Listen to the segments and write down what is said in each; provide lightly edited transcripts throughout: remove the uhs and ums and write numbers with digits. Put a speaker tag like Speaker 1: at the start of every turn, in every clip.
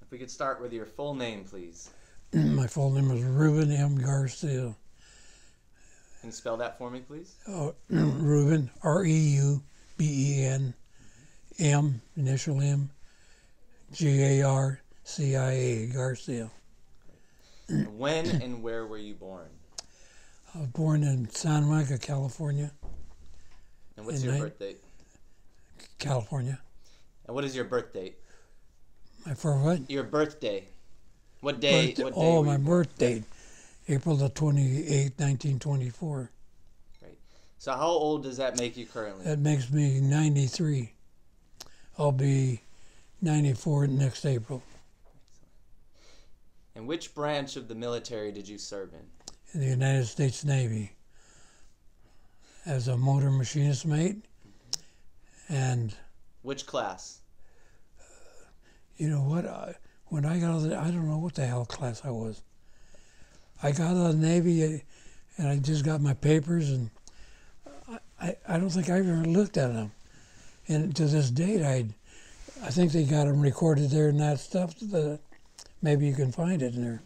Speaker 1: If we could start with your full name, please.
Speaker 2: My full name is Reuben M. Garcia.
Speaker 1: Can you spell that for me, please?
Speaker 2: Reuben, R-E-U-B-E-N, M, initial M, G-A-R-C-I-A, Garcia.
Speaker 1: When and where were you born?
Speaker 2: I was born in Santa Monica, California.
Speaker 1: And what's your birth date?
Speaker 2: California.
Speaker 1: And what is your birth date?
Speaker 2: For what?
Speaker 1: Your birthday. What day? What day
Speaker 2: oh, my birth date, April the 28th, 1924.
Speaker 1: Great. So how old does that make you currently?
Speaker 2: That makes me 93. I'll be 94 next April.
Speaker 1: And which branch of the military did you serve in?
Speaker 2: In the United States Navy. As a motor machinist mate. And...
Speaker 1: Which class?
Speaker 2: You know what? When I got out of the, I don't know what the hell class I was. I got out of the Navy and I just got my papers, and I don't think I ever looked at them. And to this date, I think they got them recorded there and that stuff. That maybe you can find it in there.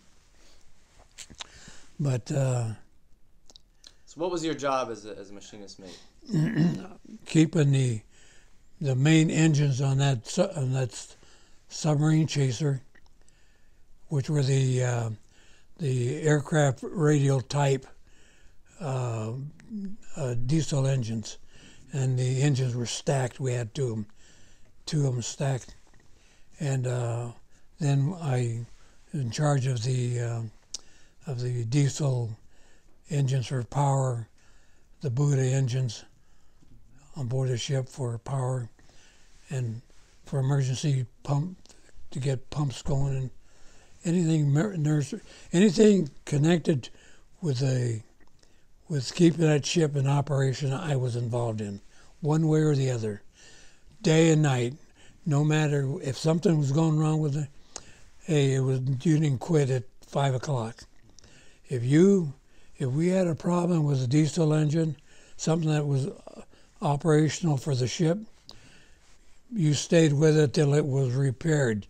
Speaker 2: But
Speaker 1: so what was your job as a machinist mate?
Speaker 2: Keeping the main engines on that submarine chaser, which were the aircraft radial type diesel engines, and the engines were stacked. We had two of them stacked, and then I was in charge of the diesel engines for power, the Buddha engines on board the ship for power, and for emergency pump to get pumps going, and anything connected with keeping that ship in operation, I was involved in, one way or the other, day and night. No matter if something was going wrong with it, hey, you didn't quit at 5 o'clock. If we had a problem with the diesel engine, something that was operational for the ship, you stayed with it till it was repaired.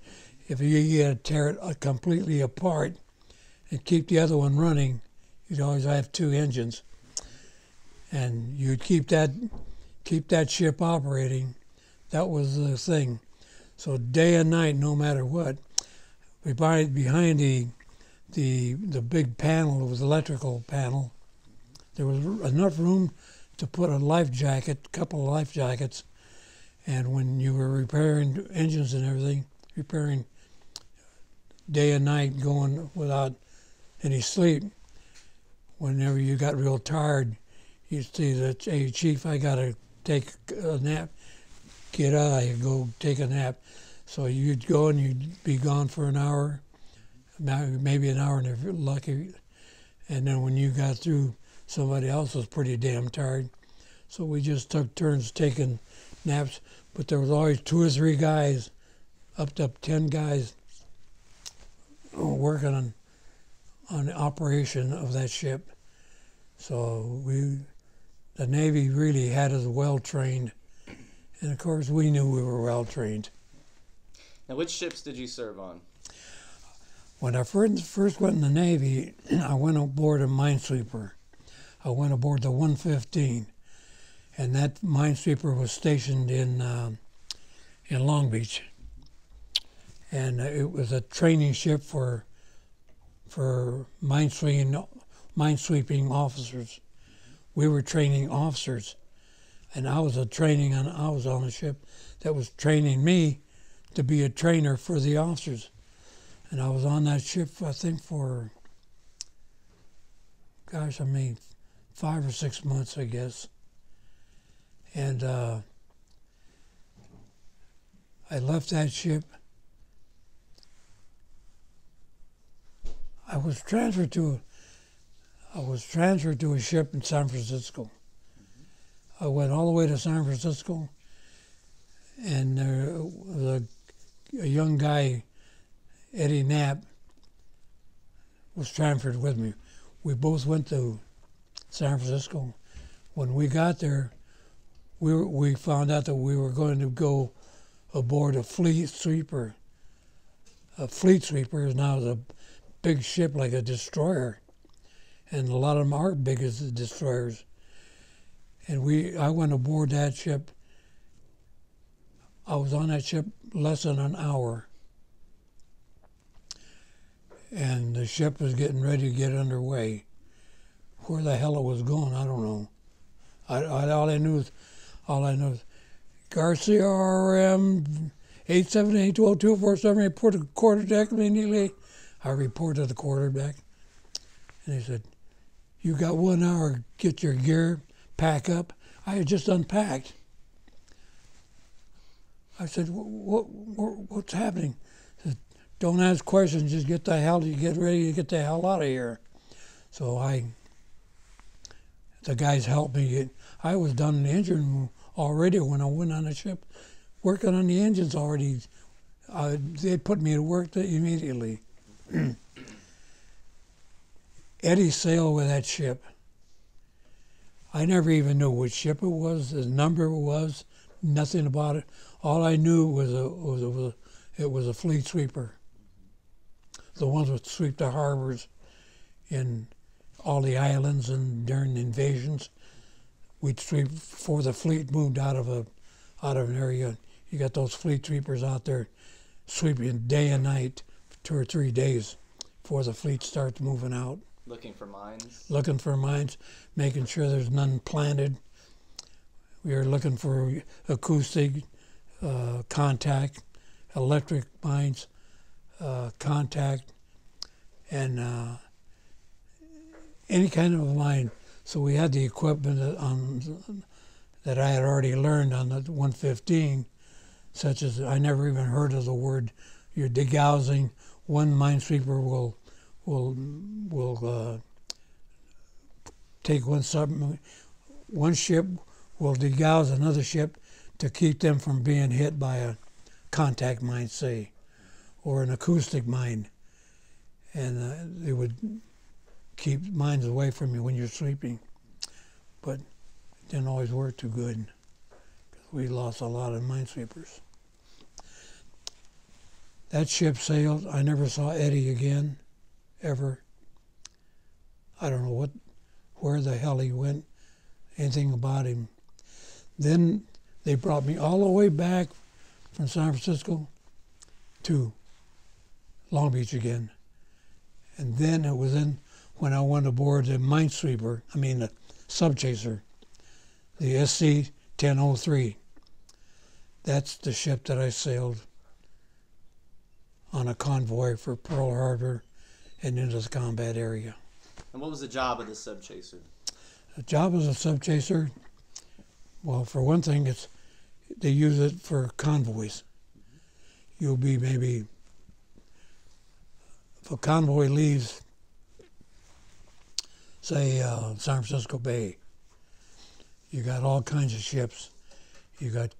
Speaker 2: If you had to tear it completely apart and keep the other one running, you'd always have two engines, and you'd keep that ship operating. That was the thing. So day and night, no matter what, behind the big panel, it was electrical panel. There was enough room to put a life jacket, a couple of life jackets. And when you were repairing engines and everything, repairing day and night, going without any sleep, whenever you got real tired, you'd say that, hey, Chief, I got to take a nap. Get out, you go take a nap. So you'd go and you'd be gone for an hour, maybe an hour if you're lucky. And then when you got through, somebody else was pretty damn tired. So we just took turns taking naps, but there was always 2 or 3 guys, up to 10 guys, working on the operation of that ship. So the Navy really had us well trained, and of course we knew we were well trained.
Speaker 1: Now, which ships did you serve on?
Speaker 2: When I first went in the Navy, I went aboard a minesweeper. I went aboard the 115. And that minesweeper was stationed in Long Beach, and it was a training ship for minesweeping officers. We were training officers, and I was on a ship that was training me to be a trainer for the officers, and I was on that ship I think for 5 or 6 months, I guess. And I left that ship. I was transferred to a ship in San Francisco. I went all the way to San Francisco, and there was a young guy, Eddie Knapp, was transferred with me. We both went to San Francisco. When we got there, we found out that we were going to go aboard a fleet sweeper a fleet sweeper is now a big ship like a destroyer, and a lot of them are big as the destroyers. And I went aboard that ship. I was on that ship less than an hour, and the ship was getting ready to get underway. Where the hell it was going, I don't know. All I knew is Garcia RM 878-202-47, report to the quarterdeck immediately. I reported to the quarterdeck, and he said, "You got 1 hour, get your gear, pack up." I had just unpacked. I said, "What's happening?" He said, "Don't ask questions, just get ready to get the hell out of here." So the guys helped me. I was done in the engine room already when I went on the ship, working on the engines already. They put me to work immediately. Eddie sailed with that ship. I never even knew which ship it was, the number it was, nothing about it. All I knew was it was a fleet sweeper. The ones that sweep the harbors in all the islands, and during the invasions, we'd sweep before the fleet moved out of an area. You got those fleet sweepers out there sweeping day and night for 2 or 3 days before the fleet starts moving out.
Speaker 1: Looking for mines?
Speaker 2: Looking for mines, making sure there's none planted. We were looking for acoustic, contact, electric mines, contact, and any kind of a mine. So we had the equipment that I had already learned on the 115, such as I never even heard of the word. You're degaussing. One minesweeper will take one ship will degauss another ship to keep them from being hit by a contact mine, say, or an acoustic mine, and they would keep mines away from you when you're sweeping. But it didn't always work too good, because we lost a lot of minesweepers. That ship sailed. I never saw Eddie again, ever. I don't know where the hell he went, anything about him. Then they brought me all the way back from San Francisco to Long Beach again. And then it was when I went aboard the minesweeper, the subchaser, the SC-1003. That's the ship that I sailed on a convoy for Pearl Harbor and into the combat area.
Speaker 1: And what was the job of the subchaser?
Speaker 2: The job as a subchaser, well, for one thing, they use it for convoys. You'll be maybe, if a convoy leaves, say, San Francisco Bay, you got all kinds of ships. You got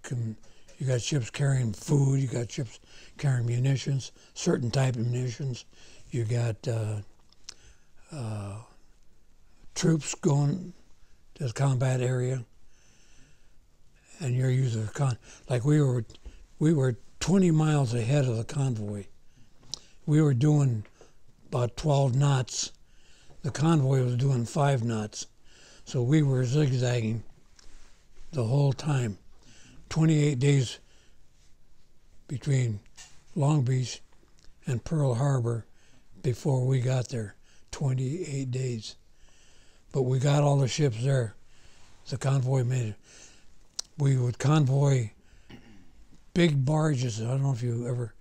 Speaker 2: ships carrying food. You got ships carrying munitions, certain type of munitions. You got troops going to the combat area, and you're using like we were 20 miles ahead of the convoy. We were doing about 12 knots. The convoy was doing 5 knots, so we were zigzagging the whole time. 28 days between Long Beach and Pearl Harbor before we got there. 28 days. But we got all the ships there. The convoy made it. We would convoy big barges. I don't know if you ever...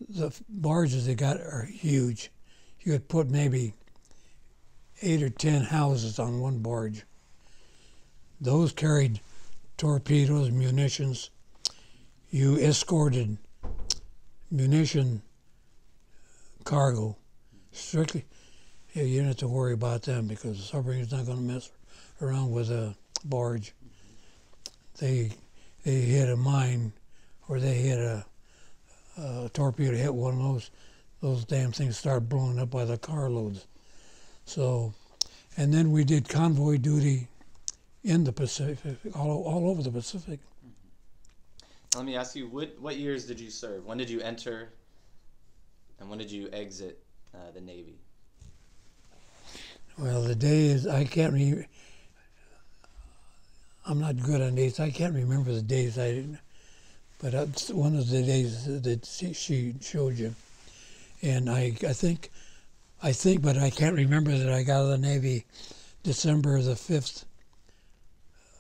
Speaker 2: The barges they got are huge. You could put maybe 8 or 10 houses on one barge. Those carried torpedoes, munitions. You escorted munition cargo strictly. Yeah, you don't have to worry about them because the submarine's not going to mess around with a barge. They hit a mine, or they hit a torpedo, hit one of those damn things start blowing up by the carloads. So, and then we did convoy duty in the Pacific, all over the Pacific.
Speaker 1: Let me ask you, what years did you serve? When did you enter And when did you exit the Navy?
Speaker 2: Well, the day is, I can't I'm not good on dates. I can't remember the days. But it's one of the days that she showed you. And I think, but I can't remember that I got out of the Navy December the 5th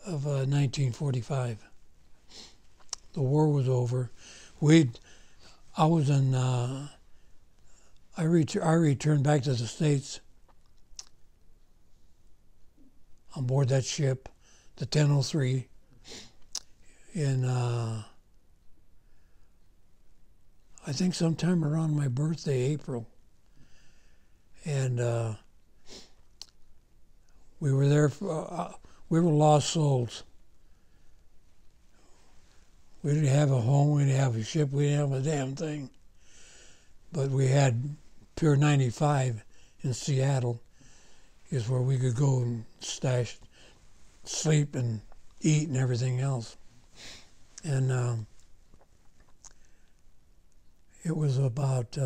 Speaker 2: of 1945. The war was over. I was in, I returned back to the States on board that ship, the 1003, in, I think sometime around my birthday, April. And we were there, we were lost souls. We didn't have a home, we didn't have a ship, we didn't have a damn thing. But we had Pier 95 in Seattle, is where we could go and sleep and eat and everything else. And it was about,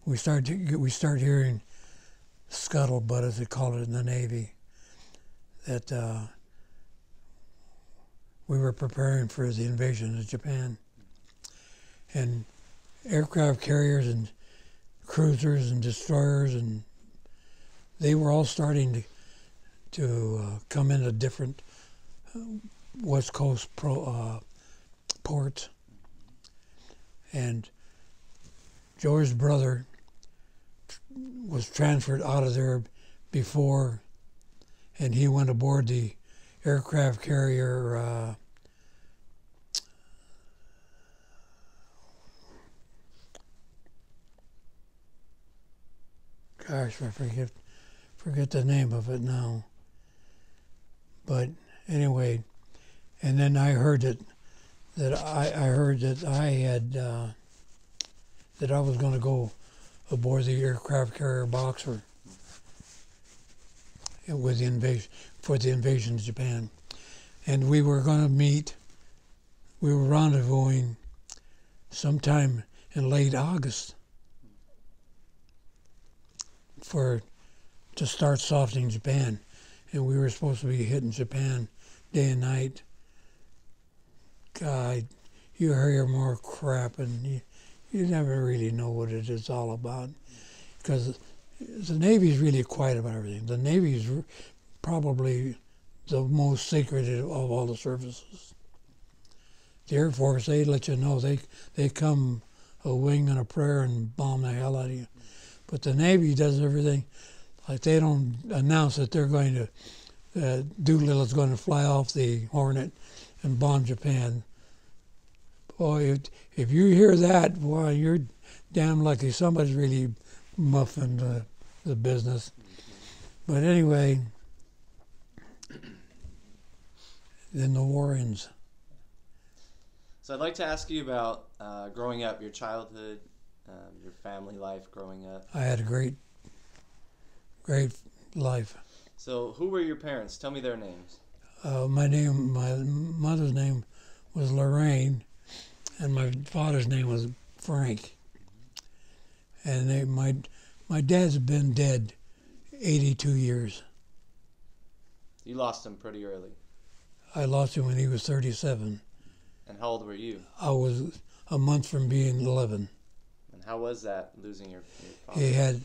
Speaker 2: we start hearing scuttlebutt, as they call it in the Navy, that we were preparing for the invasion of Japan. And aircraft carriers and cruisers and destroyers, and they were all starting to come into different West Coast ports. And George's brother was transferred out of there before, and he went aboard the aircraft carrier gosh, I forget the name of it now. But anyway, and then I heard that I had that I was going to go aboard the aircraft carrier Boxer with the invasion of Japan, and we were going to meet. We were rendezvousing sometime in late August to start softening Japan, and we were supposed to be hitting Japan day and night. God, you hear more crap, and you never really know what it is all about, because the Navy's really quiet about everything. The Navy's probably the most sacred of all the services. The Air Force, they let you know, they come a wing and a prayer and bomb the hell out of you. But the Navy does everything, like they don't announce that they're going to, Doolittle's going to fly off the Hornet and bomb Japan. Boy, if you hear that, boy, you're damn lucky. Somebody's really muffing the business. But anyway, then the war ends.
Speaker 1: So I'd like to ask you about growing up, your childhood, your family life growing up.
Speaker 2: I had a great life.
Speaker 1: So who were your parents? Tell me their names.
Speaker 2: My mother's name was Lorraine, and my father's name was Frank. And my dad's been dead 82 years.
Speaker 1: You lost him pretty early.
Speaker 2: I lost him when he was 37.
Speaker 1: And how old were you?
Speaker 2: I was a month from being 11.
Speaker 1: And how was that, losing your father?
Speaker 2: He had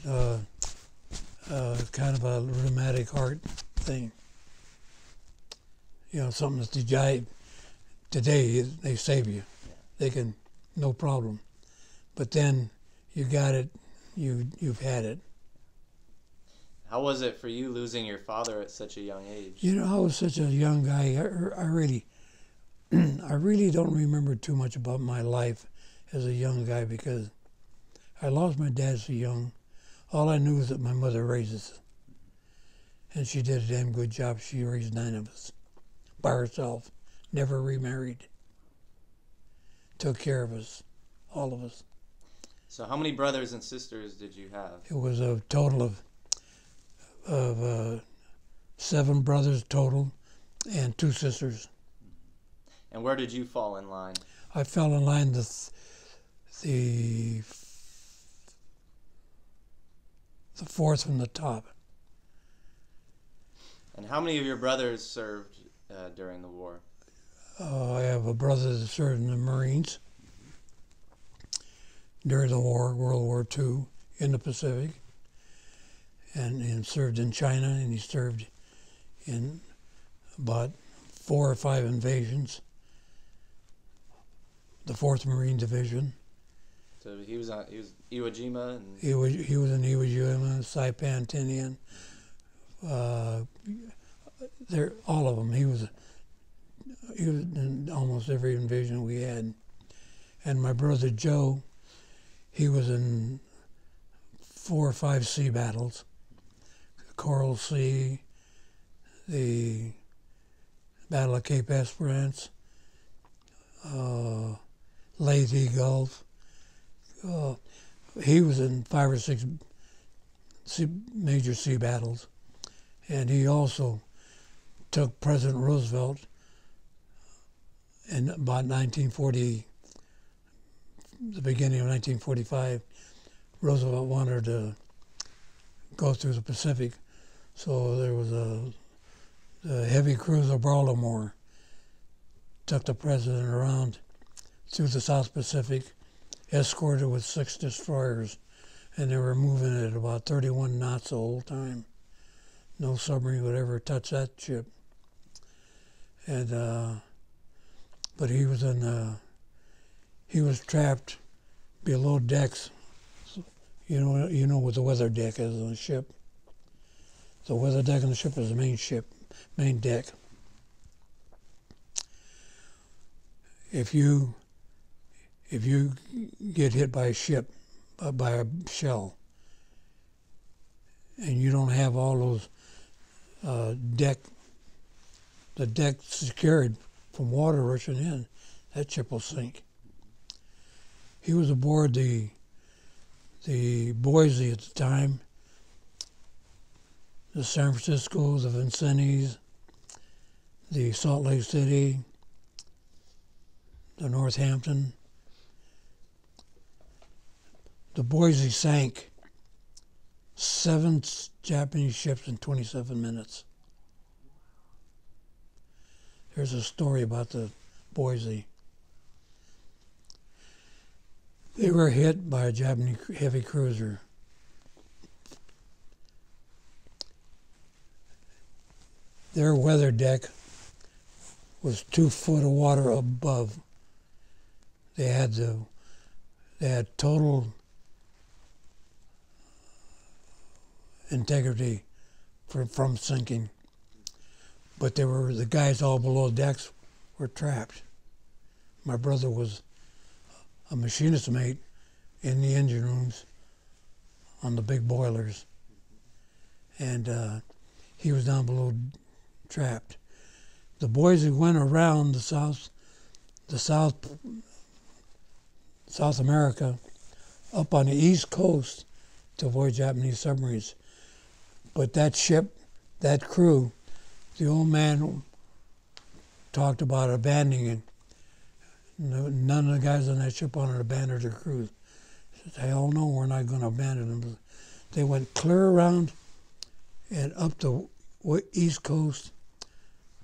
Speaker 2: kind of a rheumatic heart thing. You know, something that today they save you.
Speaker 1: Yeah.
Speaker 2: They can, no problem. But then you got it, you've had it.
Speaker 1: How was it for you losing your father at such a young age?
Speaker 2: You know, I was such a young guy. I really don't remember too much about my life as a young guy, because I lost my dad so young. All I knew is that my mother raised us, and she did a damn good job. She raised 9 of us by herself, never remarried, took care of us, all of us.
Speaker 1: So how many brothers and sisters did you have?
Speaker 2: It was a total of 7 brothers total and 2 sisters.
Speaker 1: And where did you fall in line?
Speaker 2: I fell in line the fourth from the top.
Speaker 1: And how many of your brothers served during the war?
Speaker 2: I have a brother that served in the Marines during the war, World War II, in the Pacific, and served in China, and he served in about 4 or 5 invasions, the 4th Marine Division.
Speaker 1: So he was Iwo Jima, and
Speaker 2: He was in Iwo Jima, Saipan, Tinian. All of them. He was in almost every invasion we had. And my brother Joe, he was in 4 or 5 sea battles: Coral Sea, the Battle of Cape Esperance, Leyte Gulf. He was in 5 or 6 major sea battles, and he also took President Roosevelt in about 1940, the beginning of 1945. Roosevelt wanted to go through the Pacific, so there was a heavy cruiser Baltimore took the president around through the South Pacific, escorted with 6 destroyers, and they were moving at about 31 knots the whole time. No submarine would ever touch that ship. And but he was trapped below decks. You know what the weather deck is on a ship. The weather deck on the ship is the main deck. If you get hit by a ship, by a shell, and you don't have all those the deck secured from water rushing in, that ship will sink. He was aboard the Boise at the time, the San Francisco, the Vincennes, the Salt Lake City, the Northampton. The Boise sank 7 Japanese ships in 27 minutes. There's a story about the Boise. They were hit by a Japanese heavy cruiser. Their weather deck was 2 foot of water above. They had total integrity from sinking, but the guys all below decks were trapped. My brother was a machinist mate in the engine rooms on the big boilers, and he was down below trapped. The Boise went around the South America up on the East Coast to avoid Japanese submarines. But that ship, that crew, the old man talked about abandoning it. None of the guys on that ship wanted to abandon their crews. He said, hell no, we're not going to abandon them. They went clear around and up the East Coast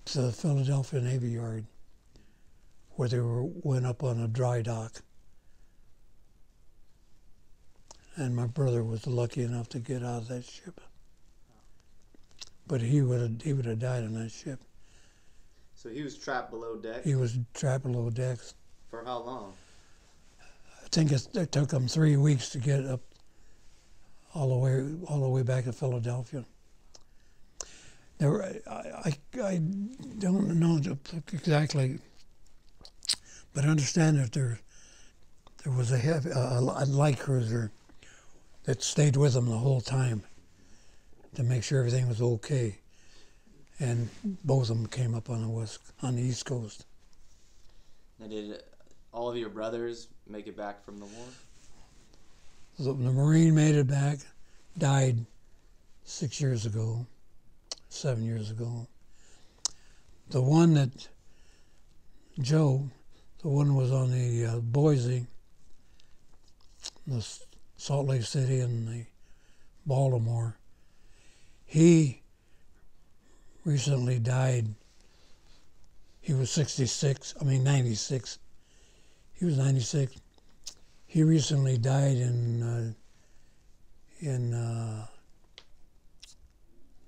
Speaker 2: to the Philadelphia Navy Yard, where they went up on a dry dock. And my brother was lucky enough to get out of that ship. But he would have died on that ship.
Speaker 1: So he was trapped below deck?
Speaker 2: He was trapped below decks.
Speaker 1: For how long?
Speaker 2: I think it took him 3 weeks to get up all the way back to Philadelphia. I don't know exactly, but I understand that there was a light cruiser that stayed with him the whole time to make sure everything was okay. And both of them came up on the East Coast.
Speaker 1: And did all of your brothers make it back from the war?
Speaker 2: The Marine made it back, died 7 years ago. The one that, Joe, the one was on the Boise, the Salt Lake City and the Baltimore. He recently died. He was 96. He was 96. He recently died in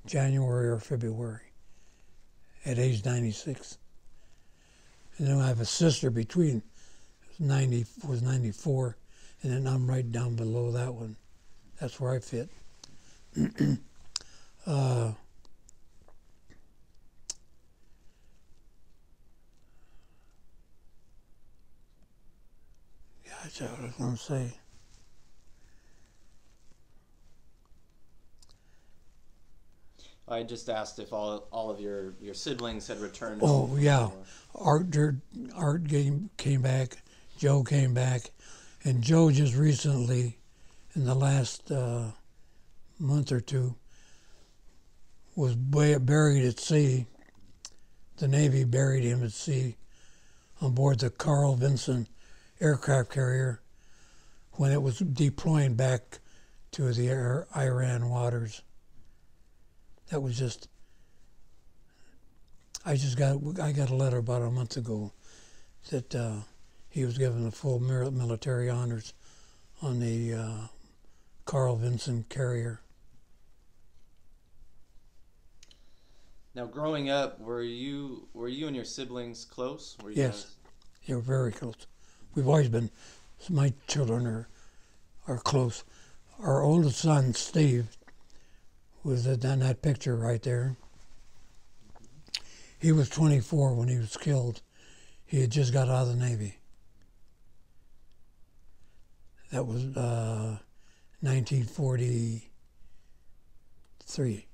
Speaker 2: January or February at age 96. And then I have a sister between, was 94, and then I'm right down below that one. That's where I fit. That's what I was going to say.
Speaker 1: I just asked if all of your siblings had returned.
Speaker 2: Oh, yeah. Art came back. Joe came back. And Joe just recently, in the last month or two, was buried at sea. The Navy buried him at sea on board the Carl Vinson aircraft carrier when it was deploying back to the Iran waters. That was just, I got a letter about a month ago that he was given the full military honors on the Carl Vinson carrier.
Speaker 1: Now, growing up, were you and your siblings close? Were you
Speaker 2: Yes, they were very close. We've always been. My children are close. Our oldest son, Steve, was in that picture right there. He was 24 when he was killed. He had just got out of the Navy. That was 1943.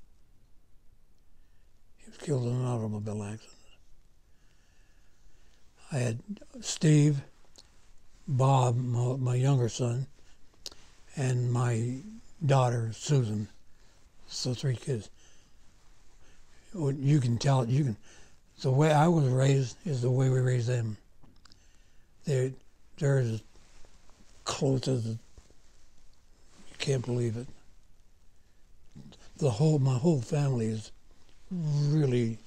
Speaker 2: He was killed in an automobile accident. I had Steve, Bob, my younger son, and my daughter, Susan. So 3 kids. You can tell, the way I was raised is the way we raised them. They're as close as, you can't believe it. My whole family is really,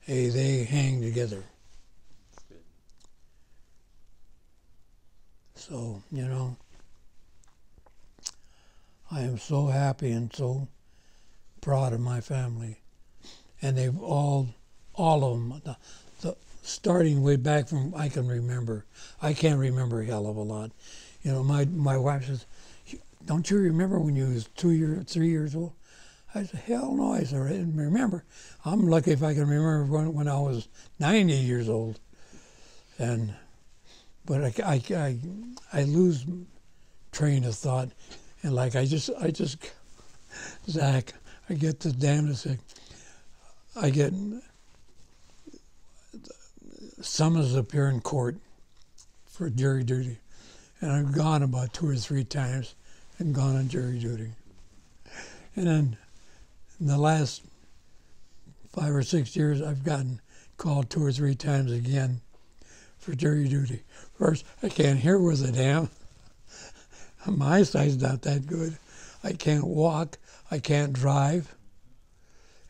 Speaker 2: they hang together.
Speaker 1: That's good.
Speaker 2: So, I am so happy and so proud of my family. And they've all of them, starting way back from I can remember. I can't remember a hell of a lot. My wife says, "Don't you remember when you was 3 years old?" I said, "Hell no." I said, "I didn't remember. I'm lucky if I can remember when I was 90 years old." But I lose train of thought, and like I just Zach, I get the damnedest thing. I get summons to appear in court for jury duty, and I've gone about 2 or 3 times and gone on jury duty. And then in the last 5 or 6 years, I've gotten called 2 or 3 times again for jury duty. First, I can't hear worth a damn. My eyesight's not that good. I can't walk. I can't drive.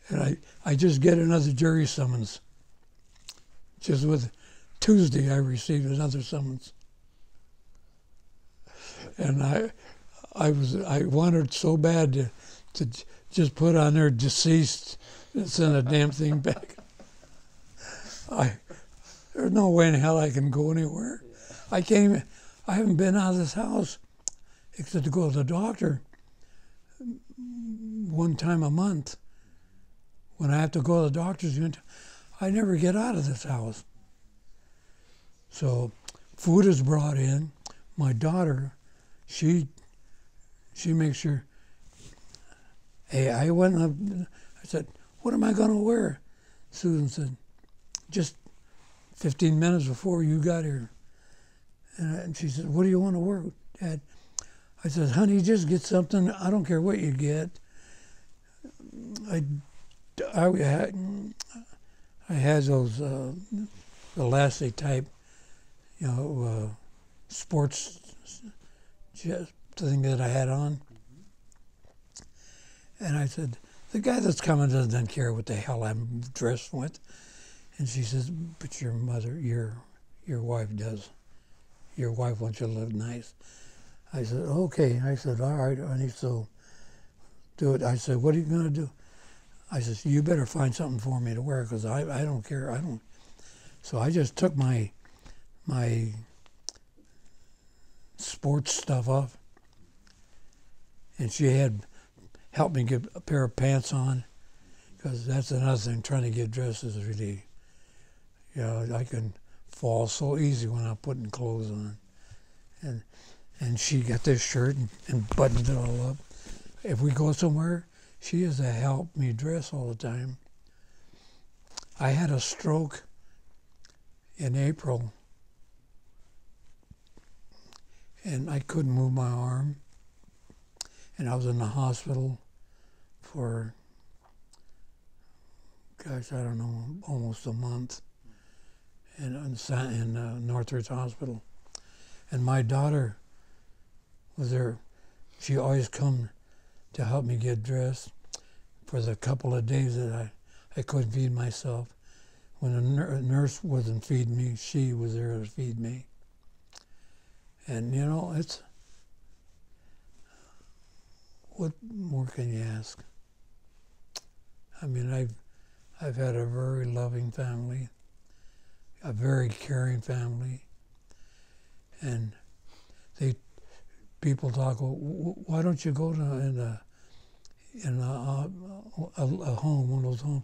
Speaker 2: And I just get another jury summons. Just with Tuesday, I received another summons. And I wanted so bad to just put on there deceased and send a damn thing back. There's no way in hell I can go anywhere. I haven't been out of this house except to go to the doctor 1 time a month. When I have to go to the doctor's unit, I never get out of this house. So food is brought in. My daughter, she makes sure. Hey, I said, "What am I going to wear?" Susan said, "Just 15 minutes before you got here." And she said, "What do you want to wear, Dad?" I said, "Honey, just get something. I don't care what you get." I had those elastic type, sports thing that I had on. And I said, the guy that's coming doesn't care what the hell I'm dressed with. And she says, but your mother, your wife does. Your wife wants you to look nice. I said, okay. I said, all right, honey, so do it. I said, what are you going to do? I said, you better find something for me to wear because I don't care. So I just took my sports stuff off, and she had helped me get a pair of pants on, because that's another thing. Trying to get dressed is really, I can fall so easy when I'm putting clothes on, and she got this shirt and buttoned it all up. If we go somewhere, she has to help me dress all the time. I had a stroke in April, and I couldn't move my arm, and I was in the hospital for, gosh, I don't know, almost a month in Northridge Hospital. And my daughter was there. She always come to help me get dressed for the couple of days that I couldn't feed myself. When a nurse wasn't feeding me, she was there to feed me. And it's, what more can you ask? I mean, I've had a very loving family, a very caring family, and people talk, well, why don't you go to in a home, one of those homes?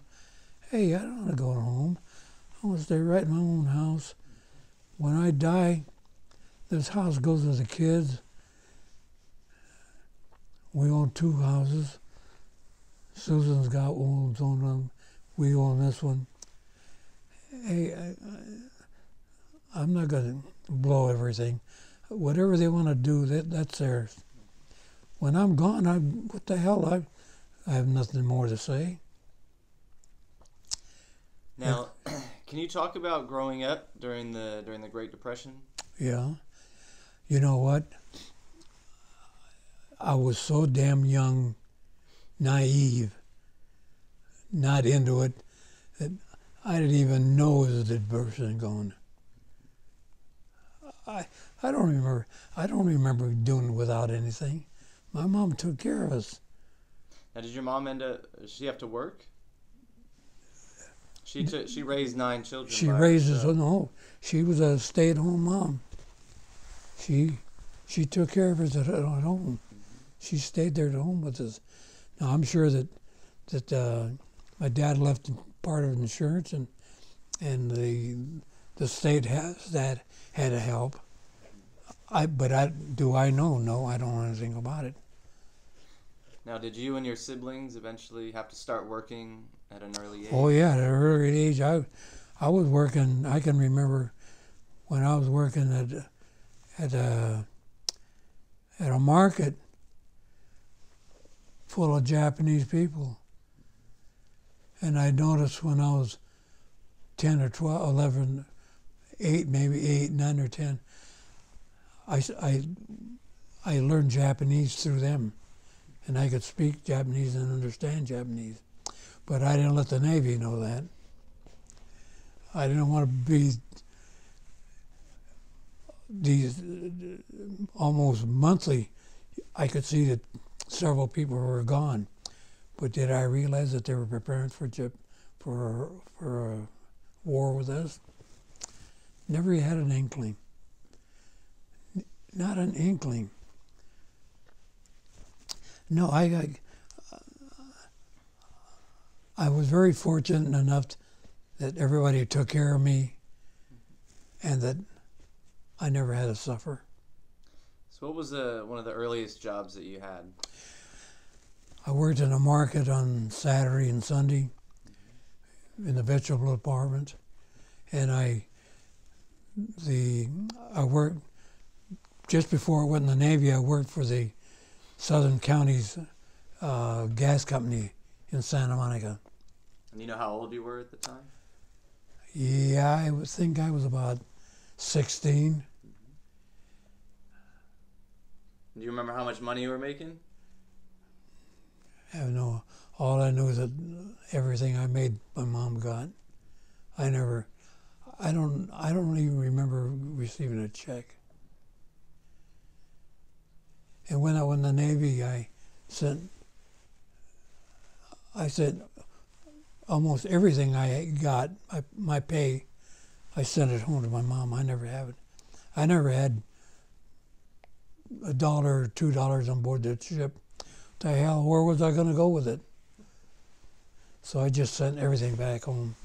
Speaker 2: Hey, I don't want to go to home. I want to stay right in my own house. When I die, this house goes to the kids. We own 2 houses. Susan's got one, own them. We own this one. Hey, I'm not going to blow everything. Whatever they want to do, that's theirs. When I'm gone, what the hell? I have nothing more to say.
Speaker 1: Now, can you talk about growing up during the Great Depression?
Speaker 2: Yeah. You know what? I was so damn young, naive, not into it, that I didn't even know it was a depression going. I don't remember. I don't remember doing without anything. My mom took care of us.
Speaker 1: Now, did your mom did she have to work? She raised 9 children.
Speaker 2: She raised us. No, she was a stay-at-home mom. She took care of us at home. She stayed there at home with us. Now I'm sure that my dad left part of insurance, and the state had to help. Do I know? No, I don't know anything about it.
Speaker 1: Now, did you and your siblings eventually have to start working at an early age?
Speaker 2: Oh yeah, at an early age. I was working. I can remember when I was working at a market full of Japanese people, and I noticed when I was 10 or 12, 11, 8, maybe 8, 9 or 10. I learned Japanese through them, and I could speak Japanese and understand Japanese. But I didn't let the Navy know that. I didn't want to be these almost monthly. I could see that several people were gone, but did I realize that they were preparing for a war with us? Never had an inkling. Not an inkling. No, I was very fortunate enough that everybody took care of me, and that I never had to suffer.
Speaker 1: So what was one of the earliest jobs that you had?
Speaker 2: I worked in a market on Saturday and Sunday in the vegetable department, and I worked just before I went in the Navy. I worked for the Southern Counties gas company in Santa Monica.
Speaker 1: And you know how old you were at the time?
Speaker 2: Yeah, I think I was about 16.
Speaker 1: Do you remember how much money you were making?
Speaker 2: I have no. All I knew is that everything I made, my mom got. I never. I don't. I don't even remember receiving a check. And when I was in the Navy, I sent almost everything I got, my pay, I sent it home to my mom. I never have it. I never had $1 or $2 on board that ship. The hell, where was I going to go with it? So I just sent everything back home.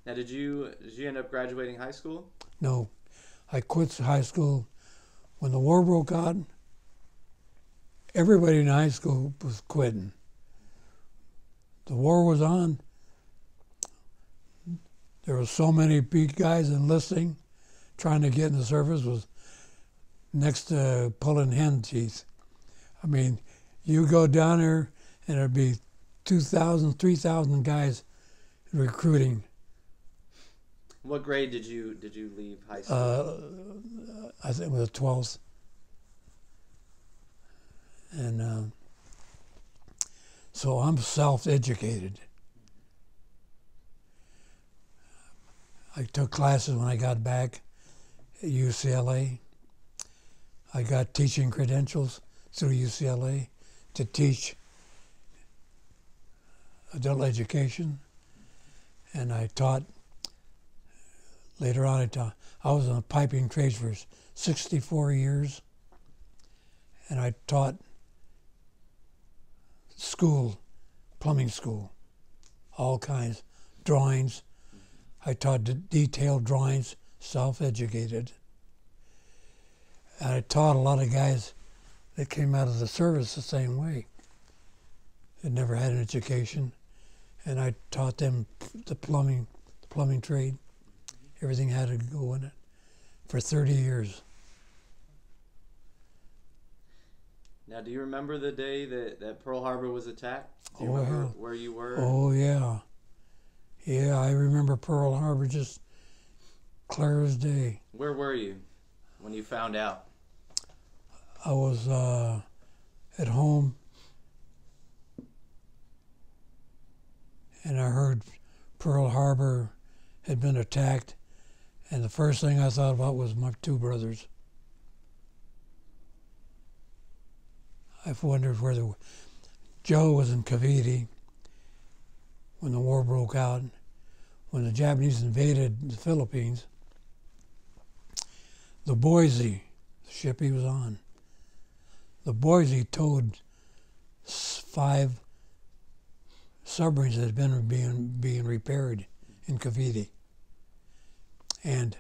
Speaker 1: Now, did you end up graduating high school?
Speaker 2: No, I quit high school when the war broke out. Everybody in high school was quitting. The war was on. There were so many guys enlisting, trying to get in the service was next to pulling hen teeth. I mean, you go down there and there'd be 2,000, 3,000 guys recruiting.
Speaker 1: What grade did you leave high school?
Speaker 2: I think it was the 12th. And so I'm self-educated. I took classes when I got back at UCLA. I got teaching credentials through UCLA to teach adult education. And I taught, later on I was in the piping trades for 64 years. And I taught school, plumbing school, all kinds, drawings. I taught detailed drawings, self-educated. And I taught a lot of guys that came out of the service the same way. They never had an education. And I taught them the plumbing trade. Everything had to go in it for 30 years.
Speaker 1: Now, do you remember the day that Pearl Harbor was attacked? Do you
Speaker 2: Oh,
Speaker 1: remember
Speaker 2: yeah.
Speaker 1: where you were?
Speaker 2: Oh, yeah. Yeah, I remember Pearl Harbor just clear as day.
Speaker 1: Where were you when you found out?
Speaker 2: I was at home, and I heard Pearl Harbor had been attacked, and the first thing I thought about was my two brothers. I've wondered where Joe was in Cavite when the war broke out. When the Japanese invaded the Philippines, the Boise, the ship he was on, the Boise towed 5 submarines that had been being repaired in Cavite. And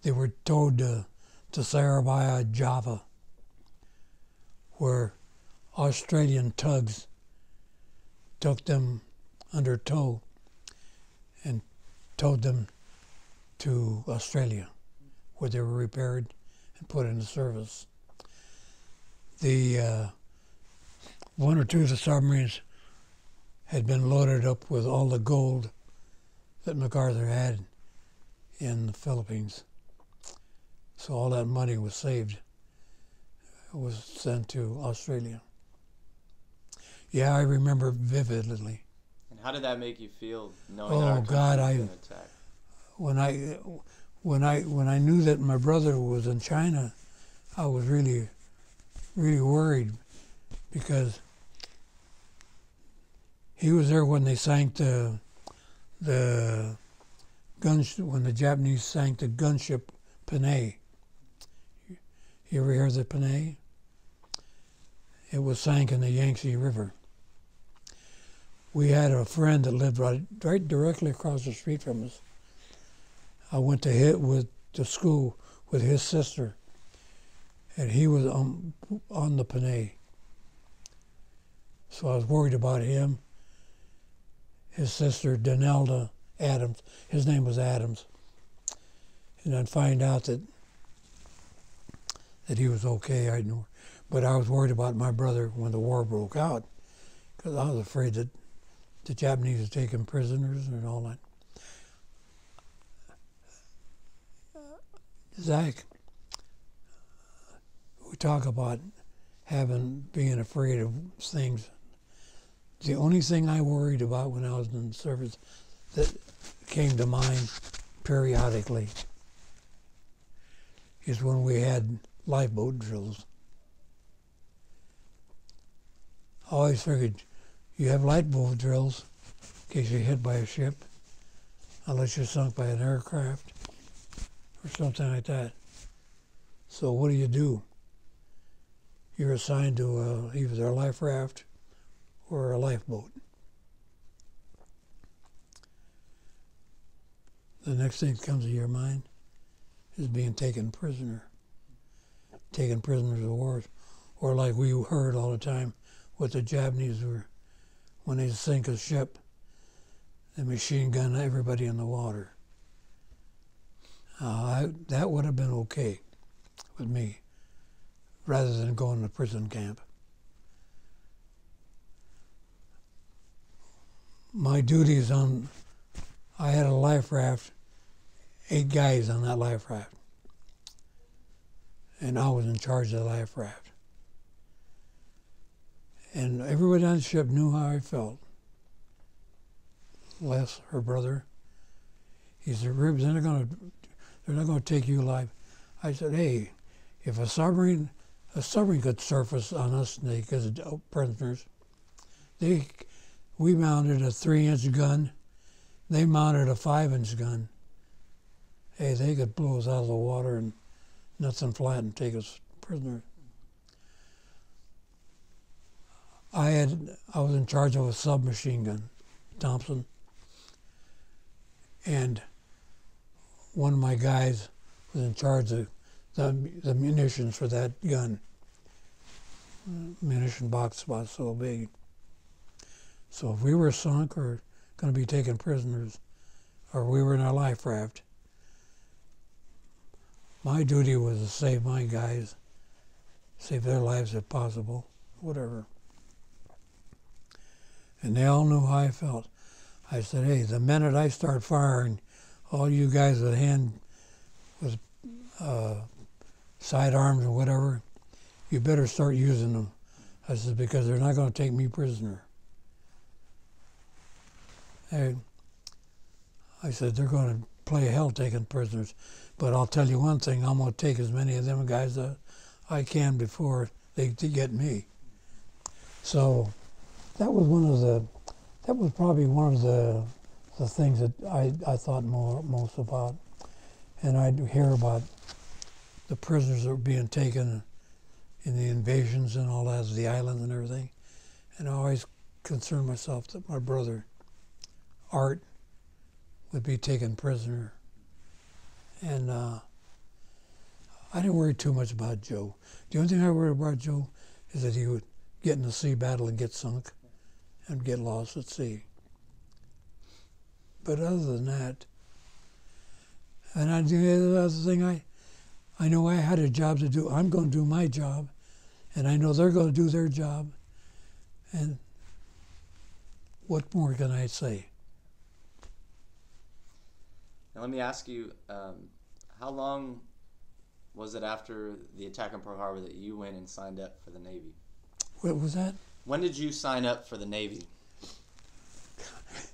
Speaker 2: they were towed to Surabaya, Java, where Australian tugs took them under tow and towed them to Australia, where they were repaired and put into service. The 1 or 2 of the submarines had been loaded up with all the gold that MacArthur had in the Philippines. So all that money was saved. It was sent to Australia. Yeah, I remember vividly.
Speaker 1: And how did that make you feel, knowing that our country was being attacked?
Speaker 2: When I knew that my brother was in China, I was really worried, because he was there when they sank the when the Japanese sank the gunship Panay. You ever hear of the Panay? It was sank in the Yangtze River. We had a friend that lived right directly across the street from us. I went to school with his sister, and he was on the Panay. So I was worried about him. His sister, Danelda Adams, his name was Adams. And I'd find out that he was okay. I knew, but I was worried about my brother when the war broke out, because I was afraid that the Japanese would take him prisoners and all that. Zach, talk about being afraid of things. The only thing I worried about when I was in the service that came to mind periodically is when we had lifeboat drills. I always figured you have lifeboat drills in case you're hit by a ship, unless you're sunk by an aircraft or something like that. So what do? You're assigned to either a life raft or a lifeboat. The next thing that comes to your mind is being taken prisoner. Taken prisoners of war. Or like we heard all the time, what the Japanese were, when they sink a ship, they machine gun everybody in the water. That would have been okay with me, rather than going to prison camp. My duties I had a life raft, 8 guys on that life raft, and I was in charge of the life raft. And everybody on the ship knew how I felt. Les, her brother, he said, "Ribs, they're not going to take you alive." I said, "Hey, if a submarine could surface on us because of prisoners, we mounted a 3-inch gun, they mounted a 5-inch gun. Hey, they could blow us out of the water and nuts and flat and take us prisoners." I was in charge of a submachine gun, Thompson, and one of my guys was in charge of the munitions for that gun. Munition box about so big. So if we were sunk or going to be taken prisoners, or we were in our life raft, my duty was to save my guys, save their lives if possible, whatever. And they all knew how I felt. I said, "Hey, the minute I start firing, all you guys with sidearms or whatever, you better start using them." I said, "Because they're not going to take me prisoner." And I said, "They're going to play hell taking prisoners. But I'll tell you one thing, I'm going to take as many of them guys that I can before they get me." So that was probably one of the things that I thought most about. And I'd hear about the prisoners that were being taken in the invasions and all that, the islands and everything. And I always concerned myself that my brother, Art, would be taken prisoner. And I didn't worry too much about Joe. The only thing I worried about Joe is that he would get in a sea battle and get sunk and get lost at sea. But other than that, and the other thing, I know I had a job to do. I'm going to do my job, and I know they're going to do their job. And what more can I say?
Speaker 1: Now let me ask you, how long was it after the attack on Pearl Harbor that you went and signed up for the Navy?
Speaker 2: What was that?
Speaker 1: When did you sign up for the Navy?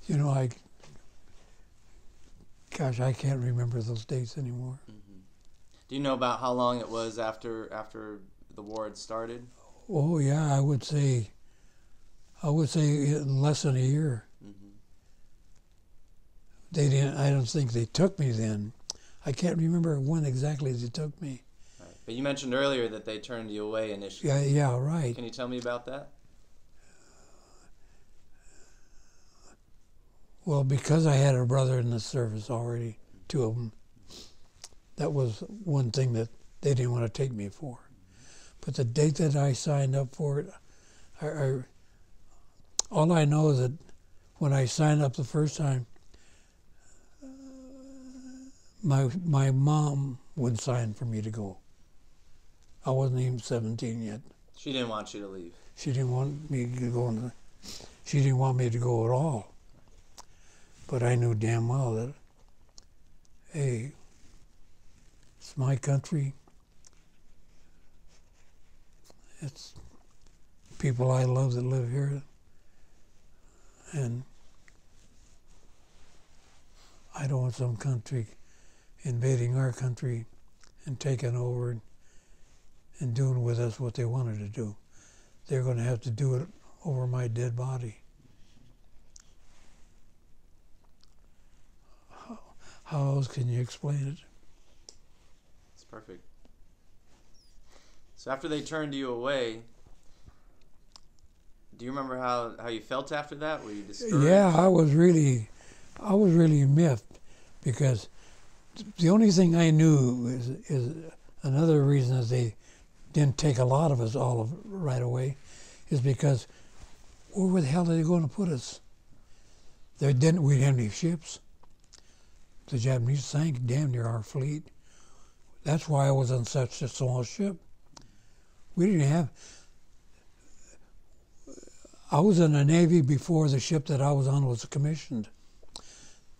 Speaker 2: You know, I can't remember those dates anymore.
Speaker 1: Mm-hmm. Do you know about how long it was after the war had started?
Speaker 2: Oh yeah, I would say less than a year.
Speaker 1: Mm-hmm.
Speaker 2: They didn't. I don't think they took me then. I can't remember when exactly they took me.
Speaker 1: Right. But you mentioned earlier that they turned you away initially.
Speaker 2: Yeah, right.
Speaker 1: Can you tell me about that?
Speaker 2: Well, because I had a brother in the service already, 2 of them, that was one thing that they didn't want to take me for. But the date that I signed up for it, all I know is that when I signed up the first time, my mom wouldn't sign for me to go. I wasn't even 17 yet.
Speaker 1: She didn't want you to leave.
Speaker 2: She didn't want me to go. She didn't want me to go at all. But I knew damn well that, hey, it's my country. It's people I love that live here, and I don't want some country invading our country and taking over and doing with us what they wanted to do. They're going to have to do it over my dead body. How else can you explain it?
Speaker 1: It's perfect. So after they turned you away, do you remember how you felt after that? Were you discouraged?
Speaker 2: Yeah, I was really miffed, because the only thing I knew is another reason that they didn't take a lot of us right away is because where the hell are they going to put us? We didn't have any ships. The Japanese sank damn near our fleet. That's why I was on such a small ship. We didn't have... I was in the Navy before the ship that I was on was commissioned.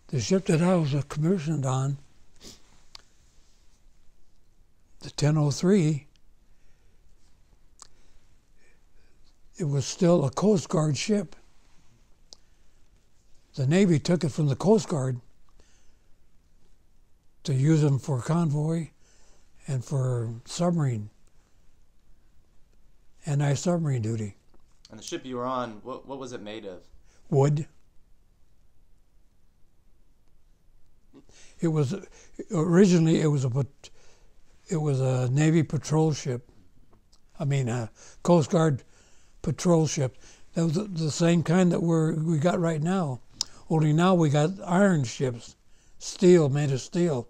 Speaker 2: The ship that I was commissioned on, the 1003, it was still a Coast Guard ship. The Navy took it from the Coast Guard to use them for convoy and for submarine, anti-submarine duty.
Speaker 1: And the ship you were on, what was it made of?
Speaker 2: Wood. It was originally it was a Navy patrol ship. I mean, a Coast Guard patrol ship. That was the same kind that we got right now. Only now we got iron ships, made of steel.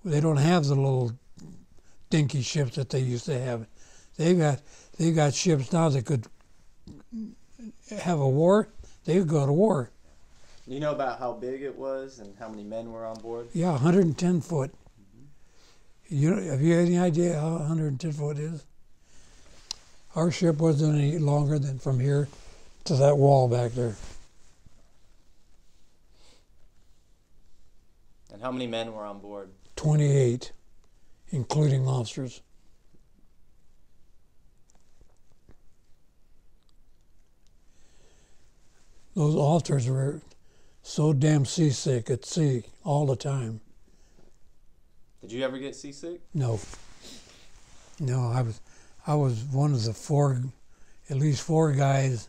Speaker 2: They don't have the little dinky ships that they used to have. They got ships now that could have a war. They could go to war.
Speaker 1: You know about how big it was and how many men were on board?
Speaker 2: Yeah, 110 foot. Have you any idea how 110 foot is? Our ship wasn't any longer than from here to that wall back there.
Speaker 1: And how many men were on board?
Speaker 2: 28, including officers. Those officers were so damn seasick at sea all the time.
Speaker 1: Did you ever get seasick?
Speaker 2: No. No, I was one of the at least four guys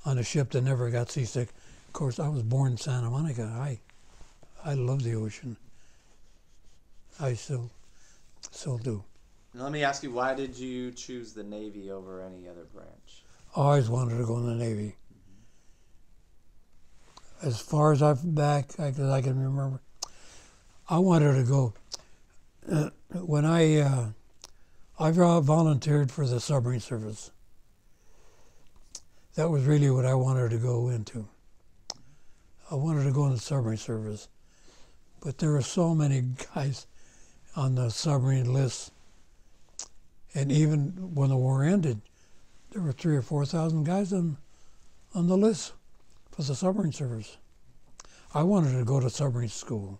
Speaker 2: on a ship that never got seasick. Of course, I was born in Santa Monica. I love the ocean. I still do.
Speaker 1: Now let me ask you, why did you choose the Navy over any other branch?
Speaker 2: I always wanted to go in the Navy. As far as I can remember, I wanted to go. When I volunteered for the submarine service. That was really what I wanted to go into. I wanted to go in the submarine service, but there were so many guys on the submarine list, and even when the war ended, there were 3,000 or 4,000 guys on the list for the submarine service. I wanted to go to submarine school.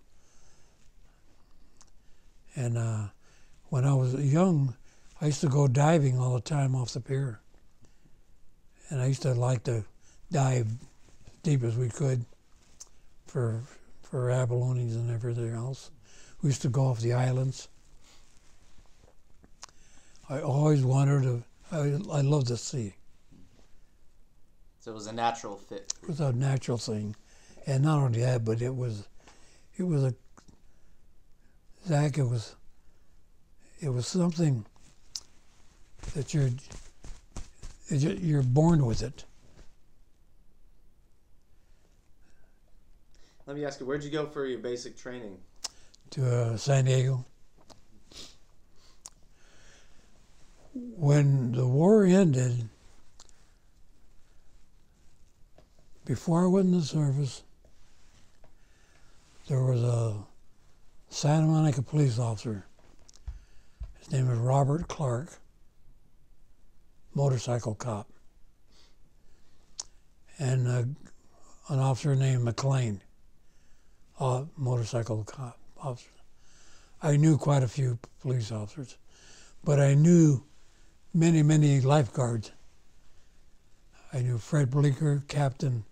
Speaker 2: And when I was young, I used to go diving all the time off the pier. And I used to like to dive as deep as we could for abalones and everything else. We used to go off the islands. I always wanted to, I love the sea.
Speaker 1: So it was a natural fit.
Speaker 2: It was a natural thing. And not only that, but it was something that you're born with it.
Speaker 1: Let me ask you, where'd you go for your basic training?
Speaker 2: To San Diego. When the war ended, before I went in the service, there was a Santa Monica police officer. His name was Robert Clark, motorcycle cop. And an officer named McLean, motorcycle cop officer. I knew quite a few police officers, but I knew many, many lifeguards. I knew Fred Bleeker, the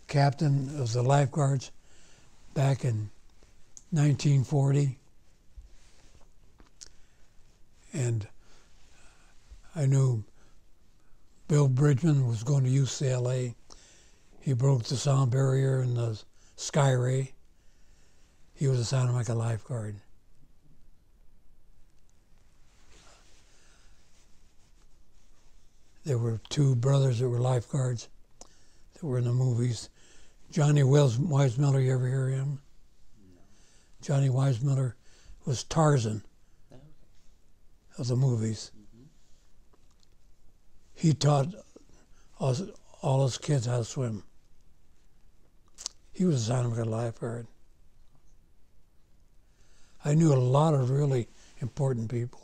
Speaker 2: captain of the lifeguards back in 1940. And I knew Bill Bridgman was going to UCLA. He broke the sound barrier in the Sky Ray. He was a Santa Monica lifeguard. There were two brothers that were lifeguards that were in the movies. Johnny Weissmuller, you ever hear him?
Speaker 1: No.
Speaker 2: Johnny Weissmuller was Tarzan of the movies.
Speaker 1: Mm-hmm.
Speaker 2: He taught us, all his kids how to swim. He was a Santa Monica lifeguard. I knew a lot of really important people.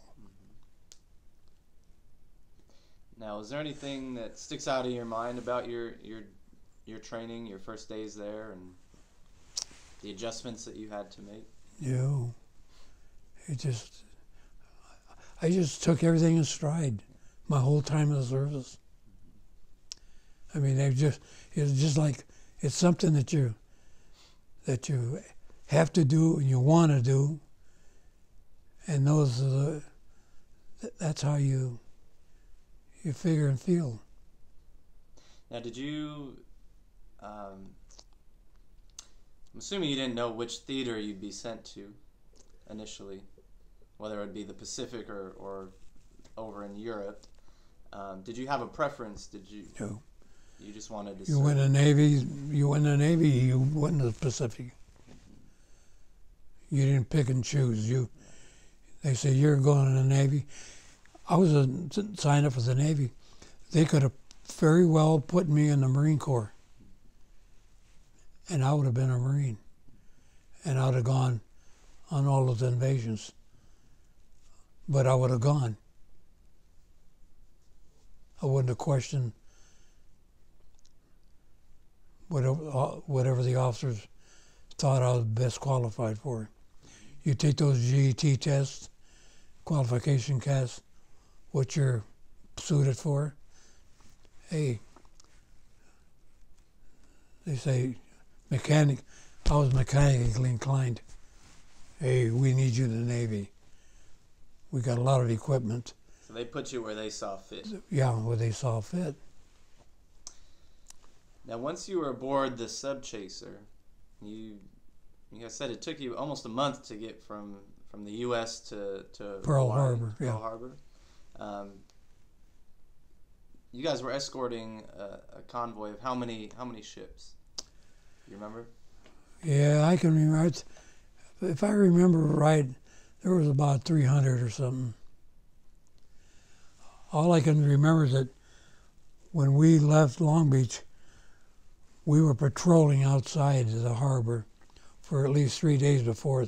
Speaker 1: Now, is there anything that sticks out of your mind about your training, your first days there, and the adjustments that you had to make?
Speaker 2: No, I just took everything in stride my whole time in the service. I mean, it's just like, it's something that you have to do and you want to do, and that's how you figure and feel.
Speaker 1: Now, did you? I'm assuming you didn't know which theater you'd be sent to initially, whether it would be the Pacific or over in Europe. Did you have a preference? Did you?
Speaker 2: No.
Speaker 1: You just wanted to.
Speaker 2: You went in the Navy. You went in the Navy. You went in the Pacific. You didn't pick and choose. They say you're going in the Navy. I was signed up for the Navy. They could have very well put me in the Marine Corps, and I would have been a Marine, and I would have gone on all those invasions. But I would have gone. I wouldn't have questioned whatever the officers thought I was best qualified for. You take those GET tests, qualification tests, what you're suited for. Hey, they say I was mechanically inclined. Hey, we need you in the Navy. We got a lot of equipment.
Speaker 1: So they put you where they saw fit.
Speaker 2: Yeah, where they saw fit.
Speaker 1: Now, once you were aboard the Sub Chaser, you guys said it took you almost a month to get from the U.S. to
Speaker 2: Pearl
Speaker 1: Hawaii,
Speaker 2: Harbor.
Speaker 1: Pearl Harbor. You guys were escorting a convoy of how many ships? You remember?
Speaker 2: Yeah, I can remember. If I remember right, there was about 300 or something. All I can remember is that when we left Long Beach, we were patrolling outside the harbor for at least 3 days before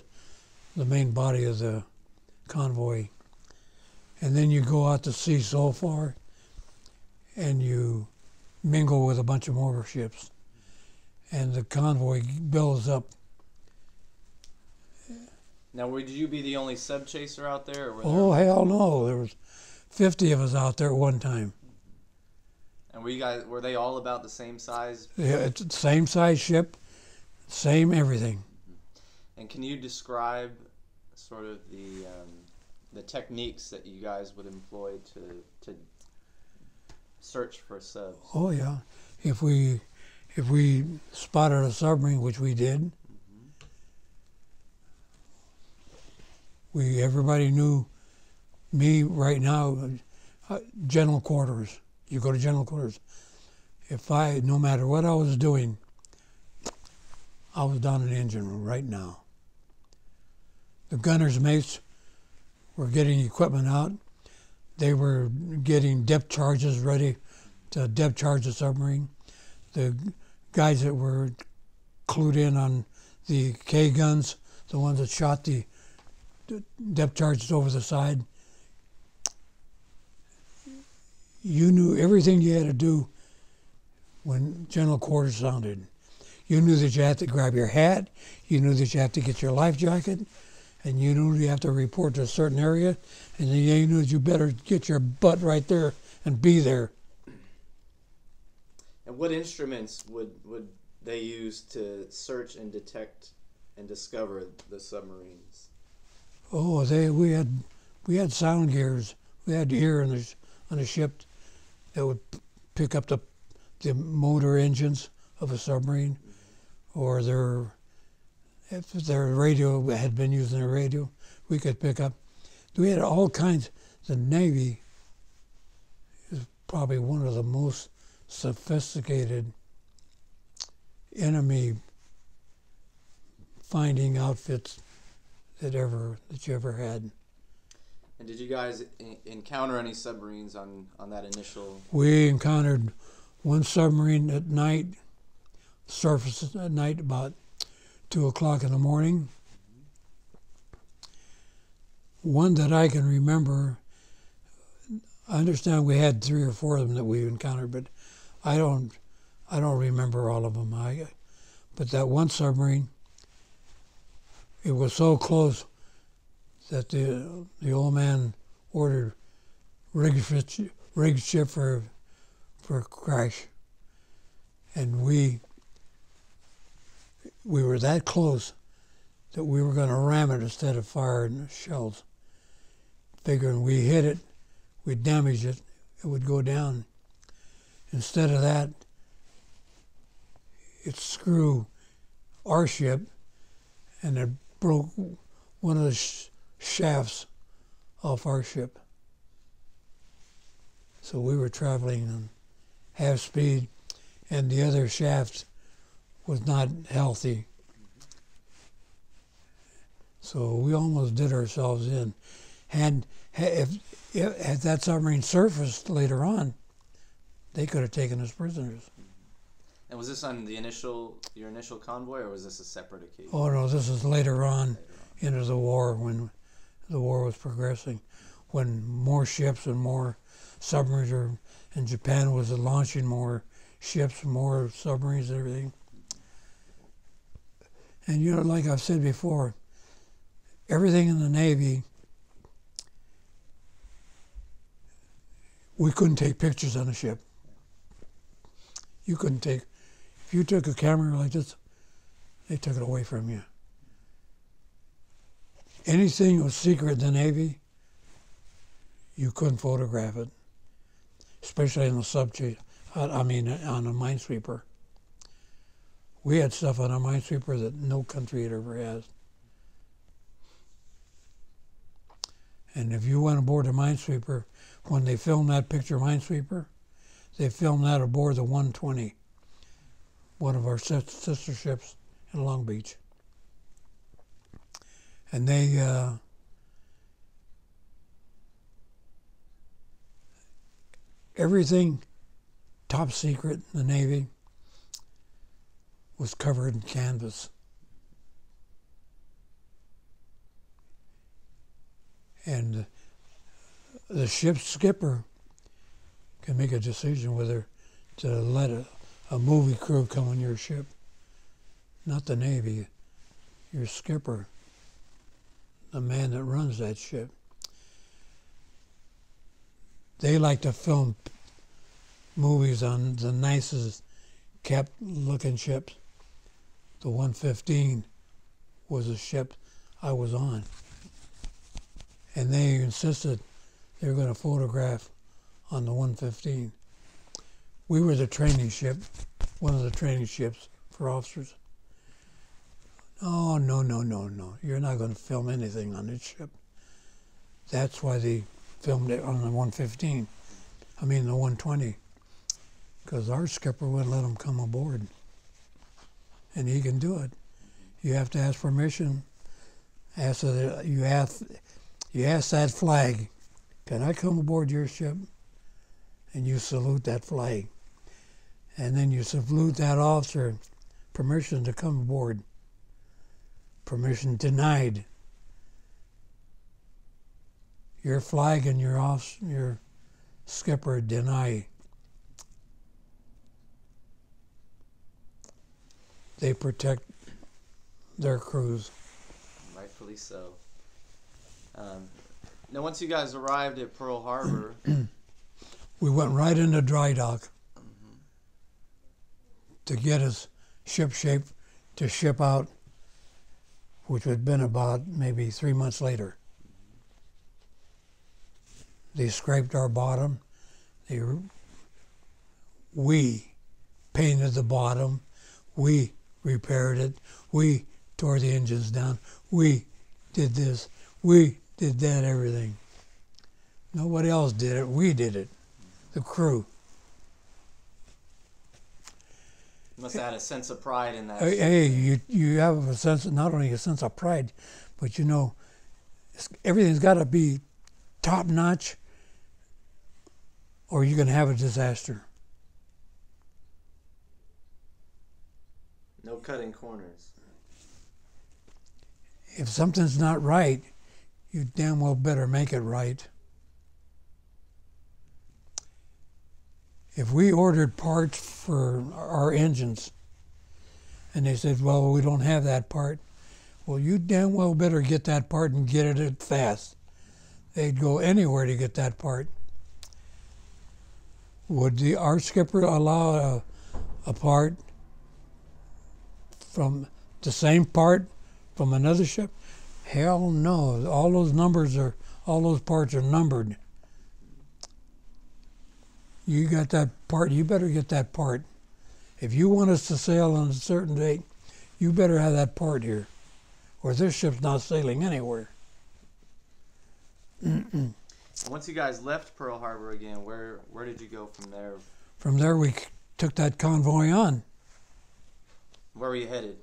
Speaker 2: the main body of the convoy. And then you go out to sea so far, and you mingle with a bunch of more ships. And the convoy builds up.
Speaker 1: Now, would you be the only Sub Chaser out there? Or
Speaker 2: Oh, hell no. There was 50 of us out there at one time.
Speaker 1: And were they all about the same size?
Speaker 2: Yeah, it's the same size ship, same everything.
Speaker 1: And can you describe sort of the techniques that you guys would employ to search for subs?
Speaker 2: Oh yeah, if we spotted a submarine, which we did, everybody knew me right now. General quarters. You go to general quarters. No matter what I was doing, I was down in the engine room right now. The gunner's mates were getting equipment out. They were getting depth charges ready to depth charge the submarine. The guys that were clued in on the K guns, the ones that shot the depth charges over the side, you knew everything you had to do when general quarters sounded. You knew that you had to grab your hat. You knew that you had to get your life jacket. and you knew you have to report to a certain area, and then you knew you better get your butt right there and be there.
Speaker 1: And what instruments would they use to search and detect and discover the submarines?
Speaker 2: Oh, we had sound gears. We had gear on the ship that would pick up the motor engines of a submarine, or if their radio had been using a radio, we could pick up. We had all kinds. The Navy is probably one of the most sophisticated enemy finding outfits that you ever had.
Speaker 1: And did you guys encounter any submarines on that initial?
Speaker 2: We encountered one submarine at night, surfaced at night about 2 o'clock in the morning. One that I can remember, I understand we had 3 or 4 of them that we encountered, but I don't remember all of them. But that one submarine, it was so close that the old man ordered rig ship for crash, and we were that close that we were going to ram it instead of firing shells, figuring we hit it, we'd damage it, it would go down. Instead of that, it screwed our ship, and it broke one of the shafts off our ship. So we were traveling on half speed, and the other shaft was not healthy. So we almost did ourselves in. And if that submarine surfaced later on, they could have taken us prisoners.
Speaker 1: And was this on your initial convoy, or was this a separate occasion?
Speaker 2: Oh no, this is later on into the war, when the war was progressing, when more ships and more submarines and Japan was launching more ships, more submarines and everything. And like I've said before, everything in the Navy, we couldn't take pictures on a ship. You couldn't take, if you took a camera like this, they took it away from you. Anything that was secret in the Navy, you couldn't photograph it, especially in the on a minesweeper. We had stuff on a minesweeper that no country had ever had. And if you went aboard a minesweeper, when they filmed that picture minesweeper, they filmed that aboard the 120, one of our sister ships in Long Beach. And they everything top secret in the Navy was covered in canvas. And the ship's skipper can make a decision whether to let a movie crew come on your ship. Not the Navy, your skipper, the man that runs that ship. They like to film movies on the nicest kept looking ships. The 115 was a ship I was on. And they insisted they were going to photograph on the 115. We were the training ship, one of the training ships for officers. Oh, no. You're not going to film anything on this ship. That's why they filmed it on the 115. The 120. Because our skipper wouldn't let them come aboard. And he can do it. You have to ask permission. You ask that flag, can I come aboard your ship? And you salute that flag. And then you salute that officer, permission to come aboard. Permission denied. Your flag and your skipper deny. They protect their crews.
Speaker 1: Rightfully so. Now, once you guys arrived at Pearl Harbor,
Speaker 2: We went right into dry dock to get us ship shape to ship out, which had been about maybe 3 months later. They scraped our bottom. We painted the bottom. We repaired it. We tore the engines down. We did this. We did that, everything. Nobody else did it. We did it. The crew.
Speaker 1: you must have had a sense of pride in that.
Speaker 2: Hey, you have a sense, not only a sense of pride, but you know, everything's got to be top notch, or you're going to have a disaster.
Speaker 1: No cutting corners.
Speaker 2: If something's not right, you damn well better make it right. If we ordered parts for our engines and they said, well, we don't have that part, well, you damn well better get that part and get it fast. They'd go anywhere to get that part. Would our skipper allow a part from the same part from another ship? Hell no. All those parts are numbered. You got that part, you better get that part. If you want us to sail on a certain date, you better have that part here, or this ship's not sailing anywhere.
Speaker 1: Once you guys left Pearl Harbor again, where did you go from there?
Speaker 2: From there, we took that convoy on.
Speaker 1: Where were you headed?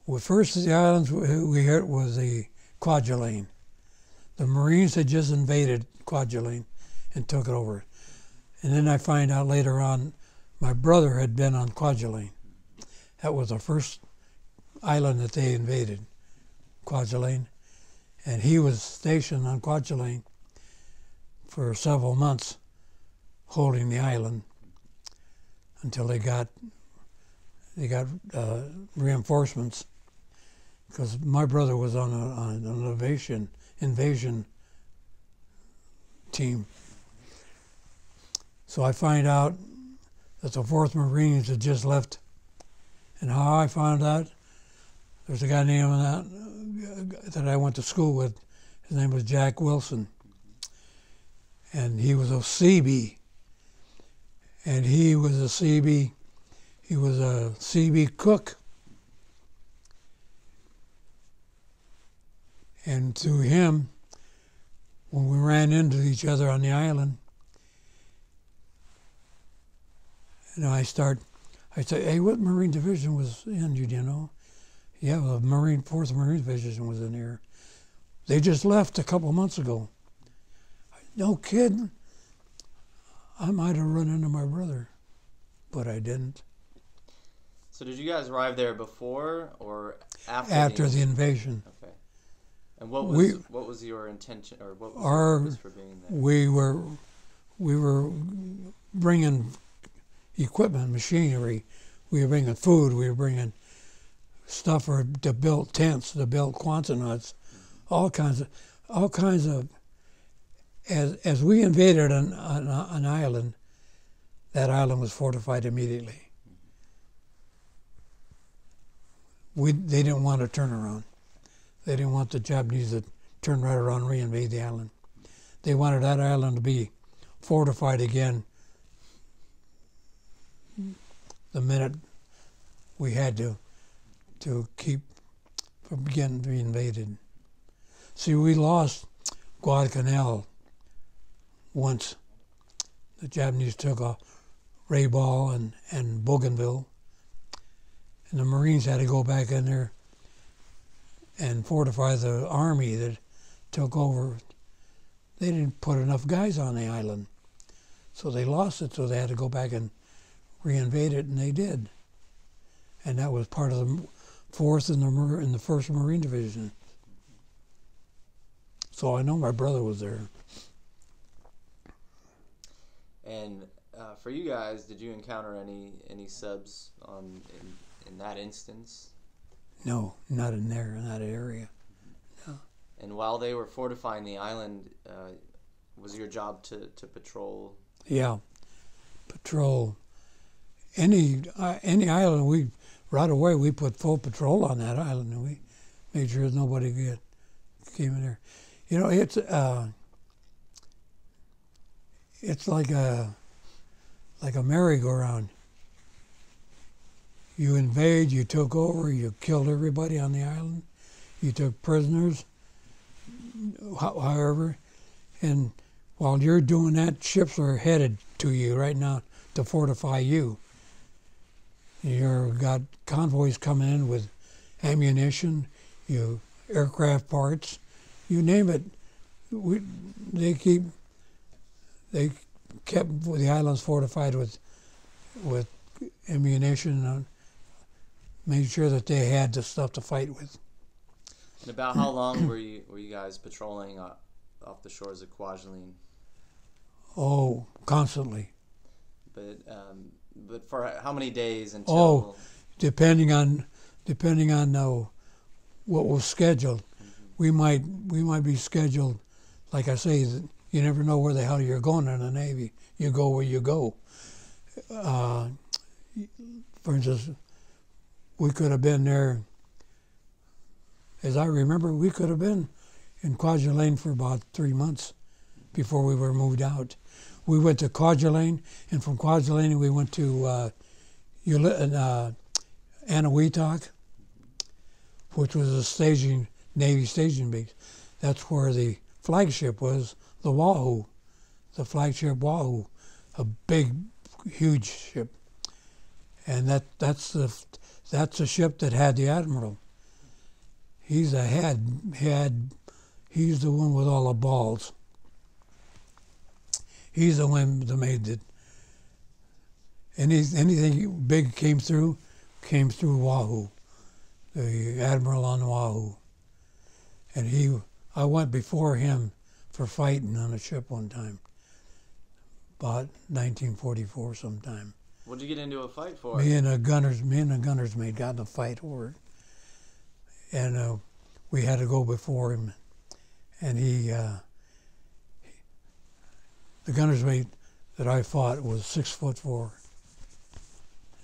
Speaker 2: Well, first the islands we hit was the Kwajalein. The Marines had just invaded Kwajalein and took it over. And then I find out later on, my brother had been on Kwajalein. That was the first island that they invaded, Kwajalein. And he was stationed on Kwajalein for several months, holding the island until they got reinforcements. Because my brother was on an invasion team. So I find out that the 4th Marines had just left. And how I found out, there's a guy named that I went to school with. His name was Jack Wilson. And he was a CB. And he was a CB cook. And through him, when we ran into each other on the island, I said, hey, what Marine Division was in, you know? Yeah, the 4th Marine Division was in here. They just left a couple of months ago. No kidding. I might have run into my brother, but I didn't.
Speaker 1: So did you guys arrive there before or after?
Speaker 2: After the invasion.
Speaker 1: Okay. And what was your intention, or what was your purpose for being there?
Speaker 2: We were bringing equipment, machinery. We were bringing food. We were bringing stuff to build tents, to build Quonset huts, all kinds of. As we invaded an island, that island was fortified immediately. They didn't want a turnaround. They didn't want the Japanese to turn right around and reinvade the island. They wanted that island to be fortified again the minute we had to keep from getting reinvaded. See, we lost Guadalcanal once. The Japanese took Rayball and Bougainville, and the Marines had to go back in there and fortify the army that took over. They didn't put enough guys on the island, so they lost it, so they had to go back and reinvade it, and they did. And that was part of the 4th and the 1st Marine Division. So I know my brother was there.
Speaker 1: And for you guys, did you encounter any subs in that instance?
Speaker 2: No, not in there, in that area. No.
Speaker 1: And while they were fortifying the island, was your job to patrol?
Speaker 2: Yeah, patrol any island. We right away we put full patrol on that island, and we made sure nobody came in there. You know, it's like a merry-go-round. You invade, you took over, you killed everybody on the island, you took prisoners, however, and while you're doing that, ships are headed to you right now to fortify you. You've got convoys coming in with ammunition, aircraft parts, you name it. They kept the islands fortified with ammunition and made sure that they had the stuff to fight with.
Speaker 1: And about how long were you guys patrolling off the shores of Kwajalein?
Speaker 2: Oh, constantly.
Speaker 1: But for how many days until?
Speaker 2: Oh, depending on what was scheduled. Mm-hmm. We might be scheduled, like I say, you never know where the hell you're going in the Navy. You go where you go. For instance, we could have been there, as I remember, we could have been in Kwajalein for about 3 months before we were moved out. We went to Kwajalein, and from Kwajalein we went to Anahuac, which was a Navy staging base. That's where the flagship was, the Wahoo, the flagship Wahoo, a big, huge ship. And that's the ship that had the admiral. He's the he's the one with all the balls. He's the one that made it. Anything big came through Wahoo, the admiral on Wahoo. And I went before him for fighting on a ship one time, about 1944 sometime.
Speaker 1: What'd you get into a fight for?
Speaker 2: Me and a gunner's mate got in a fight over it, and we had to go before him, and the gunner's mate that I fought was 6'4",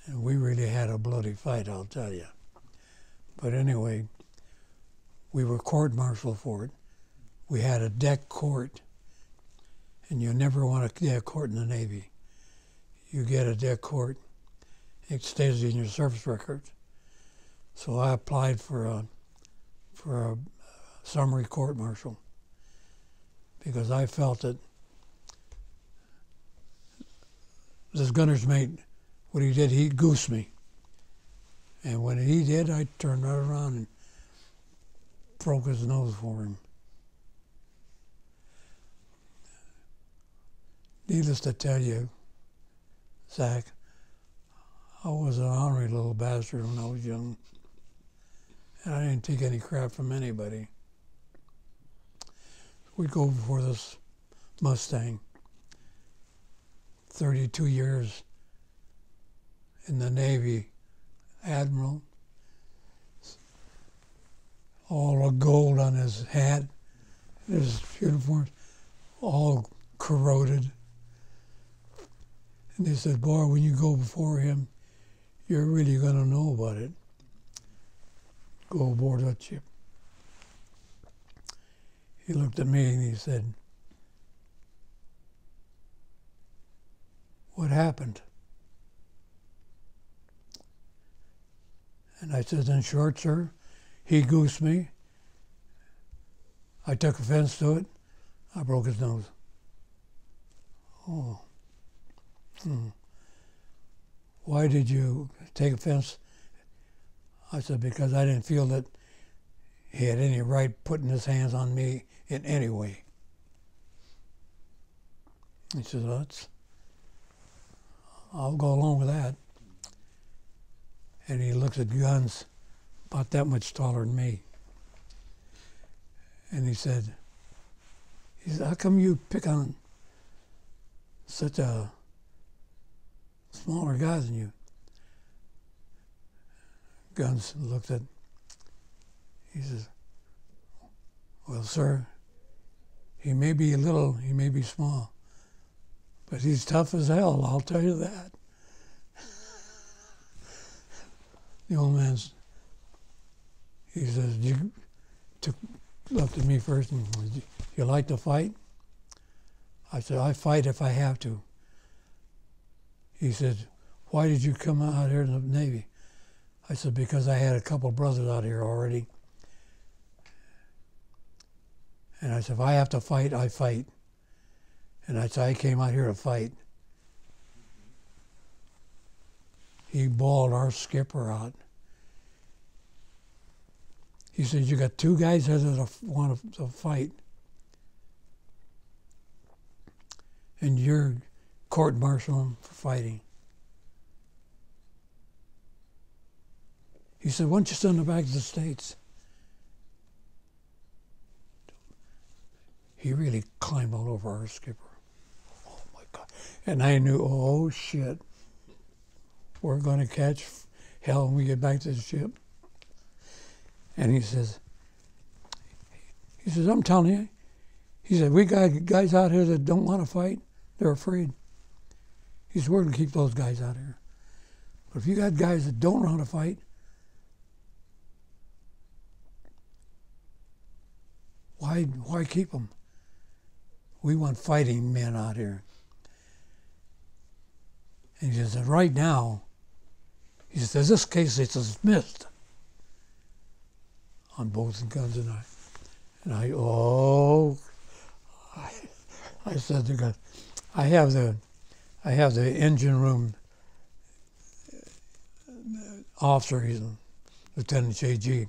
Speaker 2: and we really had a bloody fight, I'll tell you. But anyway, we were court-martialed for it. We had a deck court, and you never want a deck court in the Navy. You get a deck court, it stays in your service record. So I applied for a summary court-martial because I felt that this gunner's mate, what he did, he goosed me. And when he did, I turned right around and broke his nose for him. Needless to tell you, Zach, I was an ornery little bastard when I was young, and I didn't take any crap from anybody. We'd go before this Mustang, 32 years in the Navy, admiral, all the gold on his hat, his uniforms, all corroded. And they said, boy, when you go before him, you're really going to know about it. Go aboard that ship. He looked at me and he said, what happened? And I said, in short, sir, he goosed me. I took offense to it. I broke his nose. Oh. Why did you take offense? I said, because I didn't feel that he had any right putting his hands on me in any way. He said, I'll go along with that. And he looks at guns about that much taller than me. And he said, how come you pick on such a smaller guy than you? Guns looked at, he says, Well, sir, he may be little, he may be small, but he's tough as hell, I'll tell you that. The old man, he says, looked at me first and, you like to fight? I said, I fight if I have to. He said, why did you come out here in the Navy? I said, because I had a couple brothers out here already. And I said, if I have to fight, I fight. And I said, I came out here to fight. He bawled our skipper out. He said, you got two guys here that want to fight. And you're court-martialing them for fighting. He said, why don't you send them back to the States? He really climbed all over our skipper. Oh, my God. And I knew, oh, shit. We're going to catch hell when we get back to the ship. And he says, I'm telling you. He said, we got guys out here that don't want to fight. They're afraid. He said, we're going to keep those guys out here. But if you got guys that don't know how to fight, why keep them? We want fighting men out here. And he said, right now, he says, this case is dismissed on both guns and I said to God, I have the engine room officer, he's Lieutenant J.G.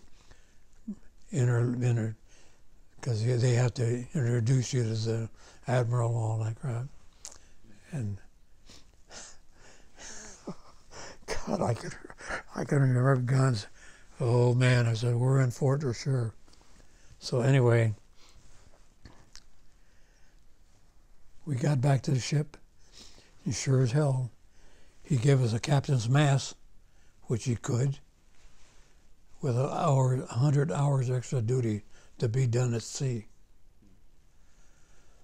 Speaker 2: Because they have to introduce you as the admiral and all that crap. And God, I can remember guns. Oh man, I said, we're in for it for sure. So anyway, we got back to the ship, and sure as hell, he gave us a captain's mass, which he could, with 100 hours extra duty to be done at sea.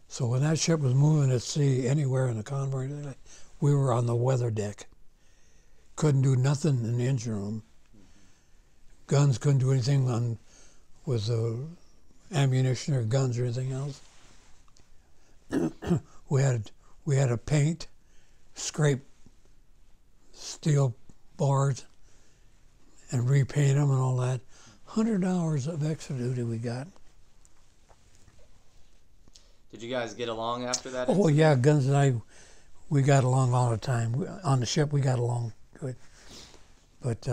Speaker 2: So when that ship was moving at sea anywhere in the convoy, we were on the weather deck. Couldn't do nothing in the engine room. Guns couldn't do anything with ammunition or guns or anything else. we had to paint, scrape steel bars, and repaint them and all that. 100 hours of extra duty we got.
Speaker 1: Did you guys get along after that?
Speaker 2: Oh yeah, Guns and we got along all the time. On the ship we got along good. But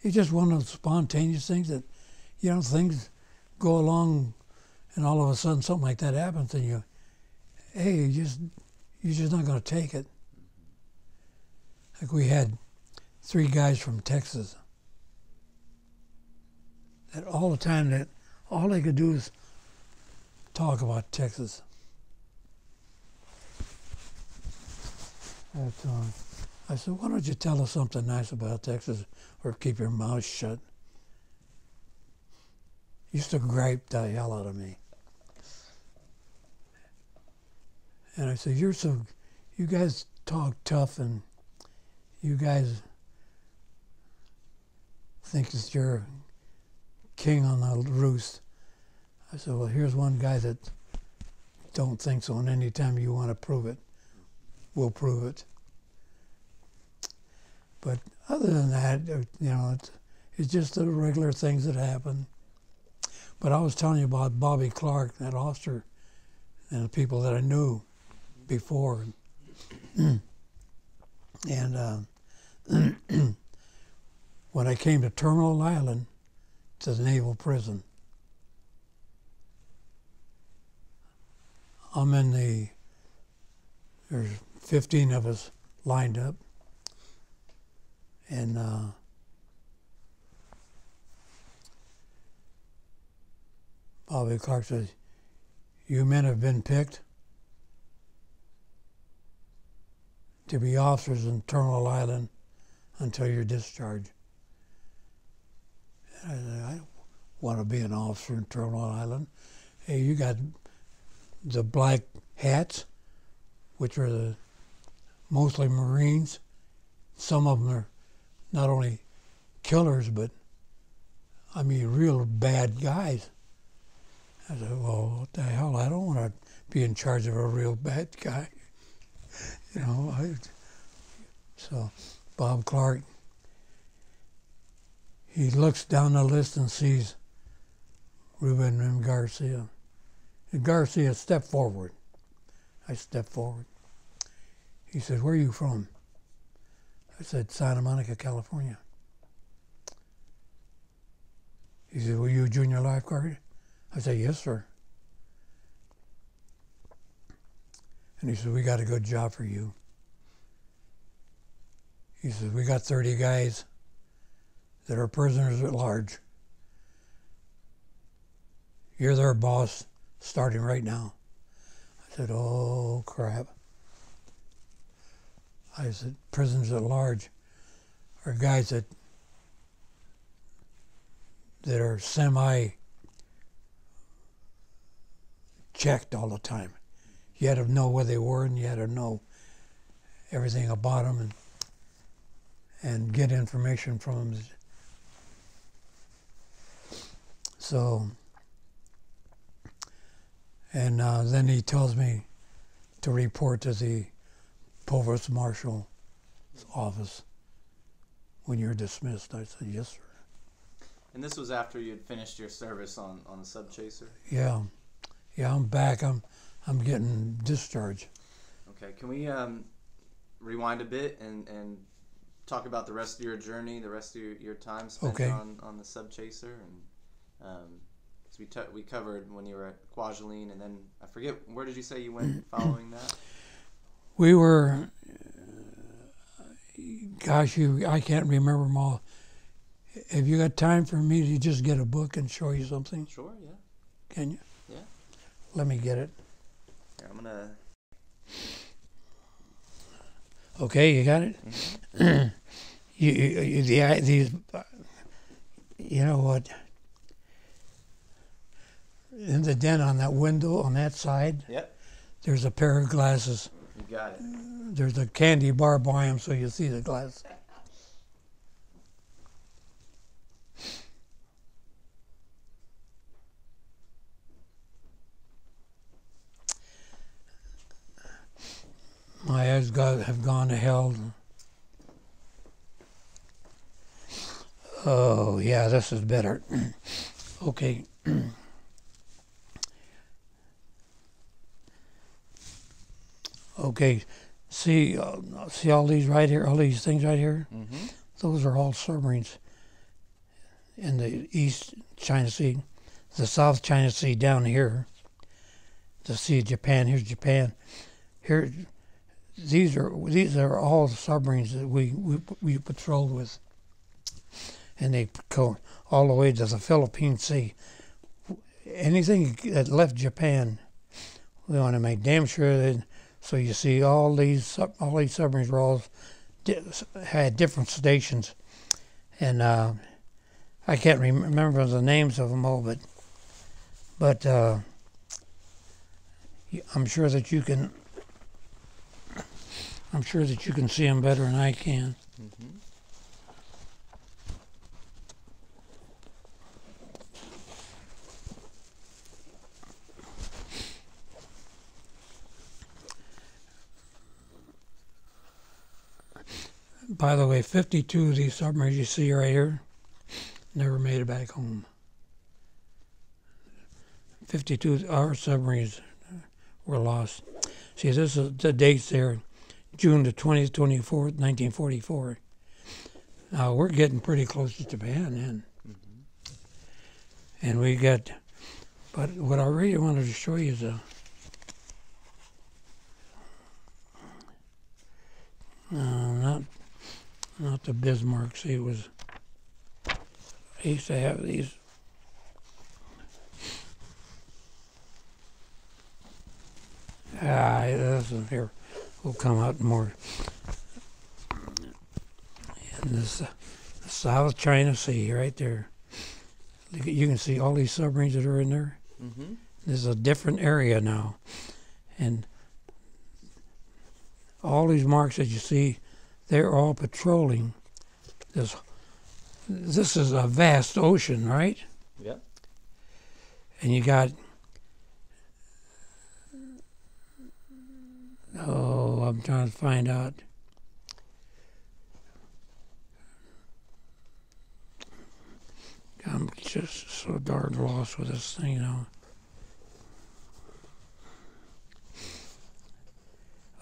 Speaker 2: it's just one of those spontaneous things that, things go along and all of a sudden something like that happens and you're just not going to take it. Like we had 3 guys from Texas that all the time that all they could do is talk about Texas. I said, why don't you tell us something nice about Texas or keep your mouth shut? Used to gripe the hell out of me. And I said, you guys talk tough and you guys think that you're king on the roost. I said, well, here's one guy that don't think so, and anytime you want to prove it, we'll prove it. But other than that, it's just the regular things that happen. But I was telling you about Bobby Clark, that officer, and the people that I knew before. And when I came to Terminal Island, to the naval prison, there's 15 of us lined up, and Bobby Clark says, you men have been picked to be officers in Terminal Island until you're discharged. And I said, want to be an officer in Turtle Island. Hey, you got the black hats, which are the mostly Marines. Some of them are not only killers, but I mean real bad guys. I said, well, what the hell? I don't want to be in charge of a real bad guy. You know, so Bob Clark, he looks down the list and sees Reuben Garcia. And Garcia stepped forward. I stepped forward. He said, where are you from? I said, Santa Monica, California. He said, were you a junior lifeguard? I said, yes, sir. And he said, we got a good job for you. He said, we got 30 guys that are prisoners at large. You're their boss starting right now. I said, oh, crap. I said, prisoners at large are guys that are semi-checked all the time. You had to know where they were, and you had to know everything about them and get information from them. So, and then he tells me to report to the Provost Marshal's office when you're dismissed. I said, yes, sir.
Speaker 1: And this was after you had finished your service on the Subchaser?
Speaker 2: Yeah. Yeah, I'm back. I'm getting discharged.
Speaker 1: Okay, can we rewind a bit and talk about the rest of your journey, the rest of your time spent on the Subchaser? And so we covered when you were at Kwajalein, and then I forget, where did you say you went following that?
Speaker 2: We were, gosh, I can't remember them all. Have you got time for me to just get a book and show you something?
Speaker 1: Sure, yeah.
Speaker 2: Can you?
Speaker 1: Yeah.
Speaker 2: Let me get it.
Speaker 1: Here, I'm gonna.
Speaker 2: Okay, you got it.
Speaker 1: Mm-hmm.
Speaker 2: These, you know what? In the den on that window on that side,
Speaker 1: Yep.
Speaker 2: There's a pair of glasses.
Speaker 1: You got it.
Speaker 2: There's a candy bar by them, so you see the glass. My eyes have gone to hell. Oh, yeah, this is better. Okay. Okay, see all these right here, all these things right here?
Speaker 1: Mm-hmm.
Speaker 2: Those are all submarines in the East China Sea. The South China Sea down here. The Sea of Japan, here's Japan. Here, these are all the submarines that we patrolled with. And they go all the way to the Philippine Sea. Anything that left Japan, we want to make damn sure that. So you see, all these submarines were all had different stations, and I can't remember the names of them all, but I'm sure that you can. I'm sure that you can see them better than I can.
Speaker 1: Mm-hmm.
Speaker 2: By the way, 52 of these submarines you see right here never made it back home. 52 of our submarines were lost. See, this is the dates there, June the 20th, 24th, 1944. Now, we're getting pretty close to Japan then. Mm-hmm. And we got, but what I really wanted to show you is not the Bismarck. See, it was, I used to have these. This one here will come out more. And this South China Sea right there. You can see all these submarines that are in there.
Speaker 1: Mm-hmm.
Speaker 2: This is a different area now. And all these marks that you see, they're all patrolling this. This is a vast ocean, right?
Speaker 1: Yep.
Speaker 2: And you got, I'm trying to find out. I'm just so darn lost with this thing now.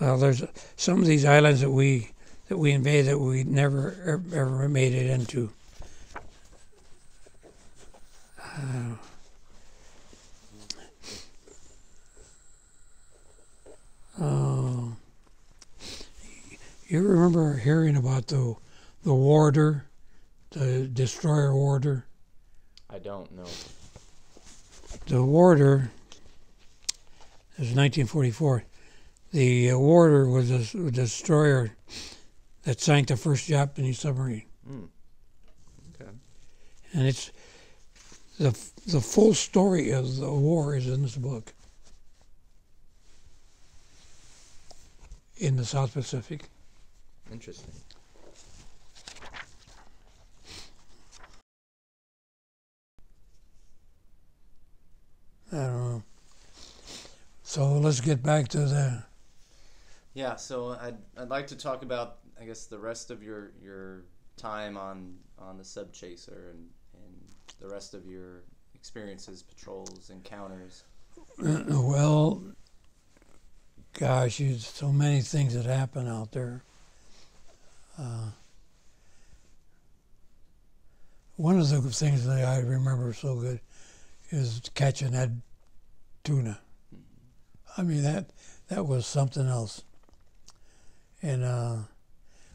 Speaker 2: Well, there's some of these islands that we invaded that we never ever made it into. You remember hearing about the warder, the destroyer warder?
Speaker 1: I don't know.
Speaker 2: The warder is 1944. The warder was a destroyer that sank the first Japanese submarine.
Speaker 1: Okay.
Speaker 2: And it's the full story of the war is in this book. In the South Pacific.
Speaker 1: Interesting.
Speaker 2: I don't know. So let's get back to the.
Speaker 1: Yeah, so I'd like to talk about, I guess, the rest of your time on the Sub Chaser and the rest of your experiences, patrols, encounters.
Speaker 2: Well, gosh, there's so many things that happen out there. One of the things that I remember so good is catching that tuna. I mean, that was something else. And,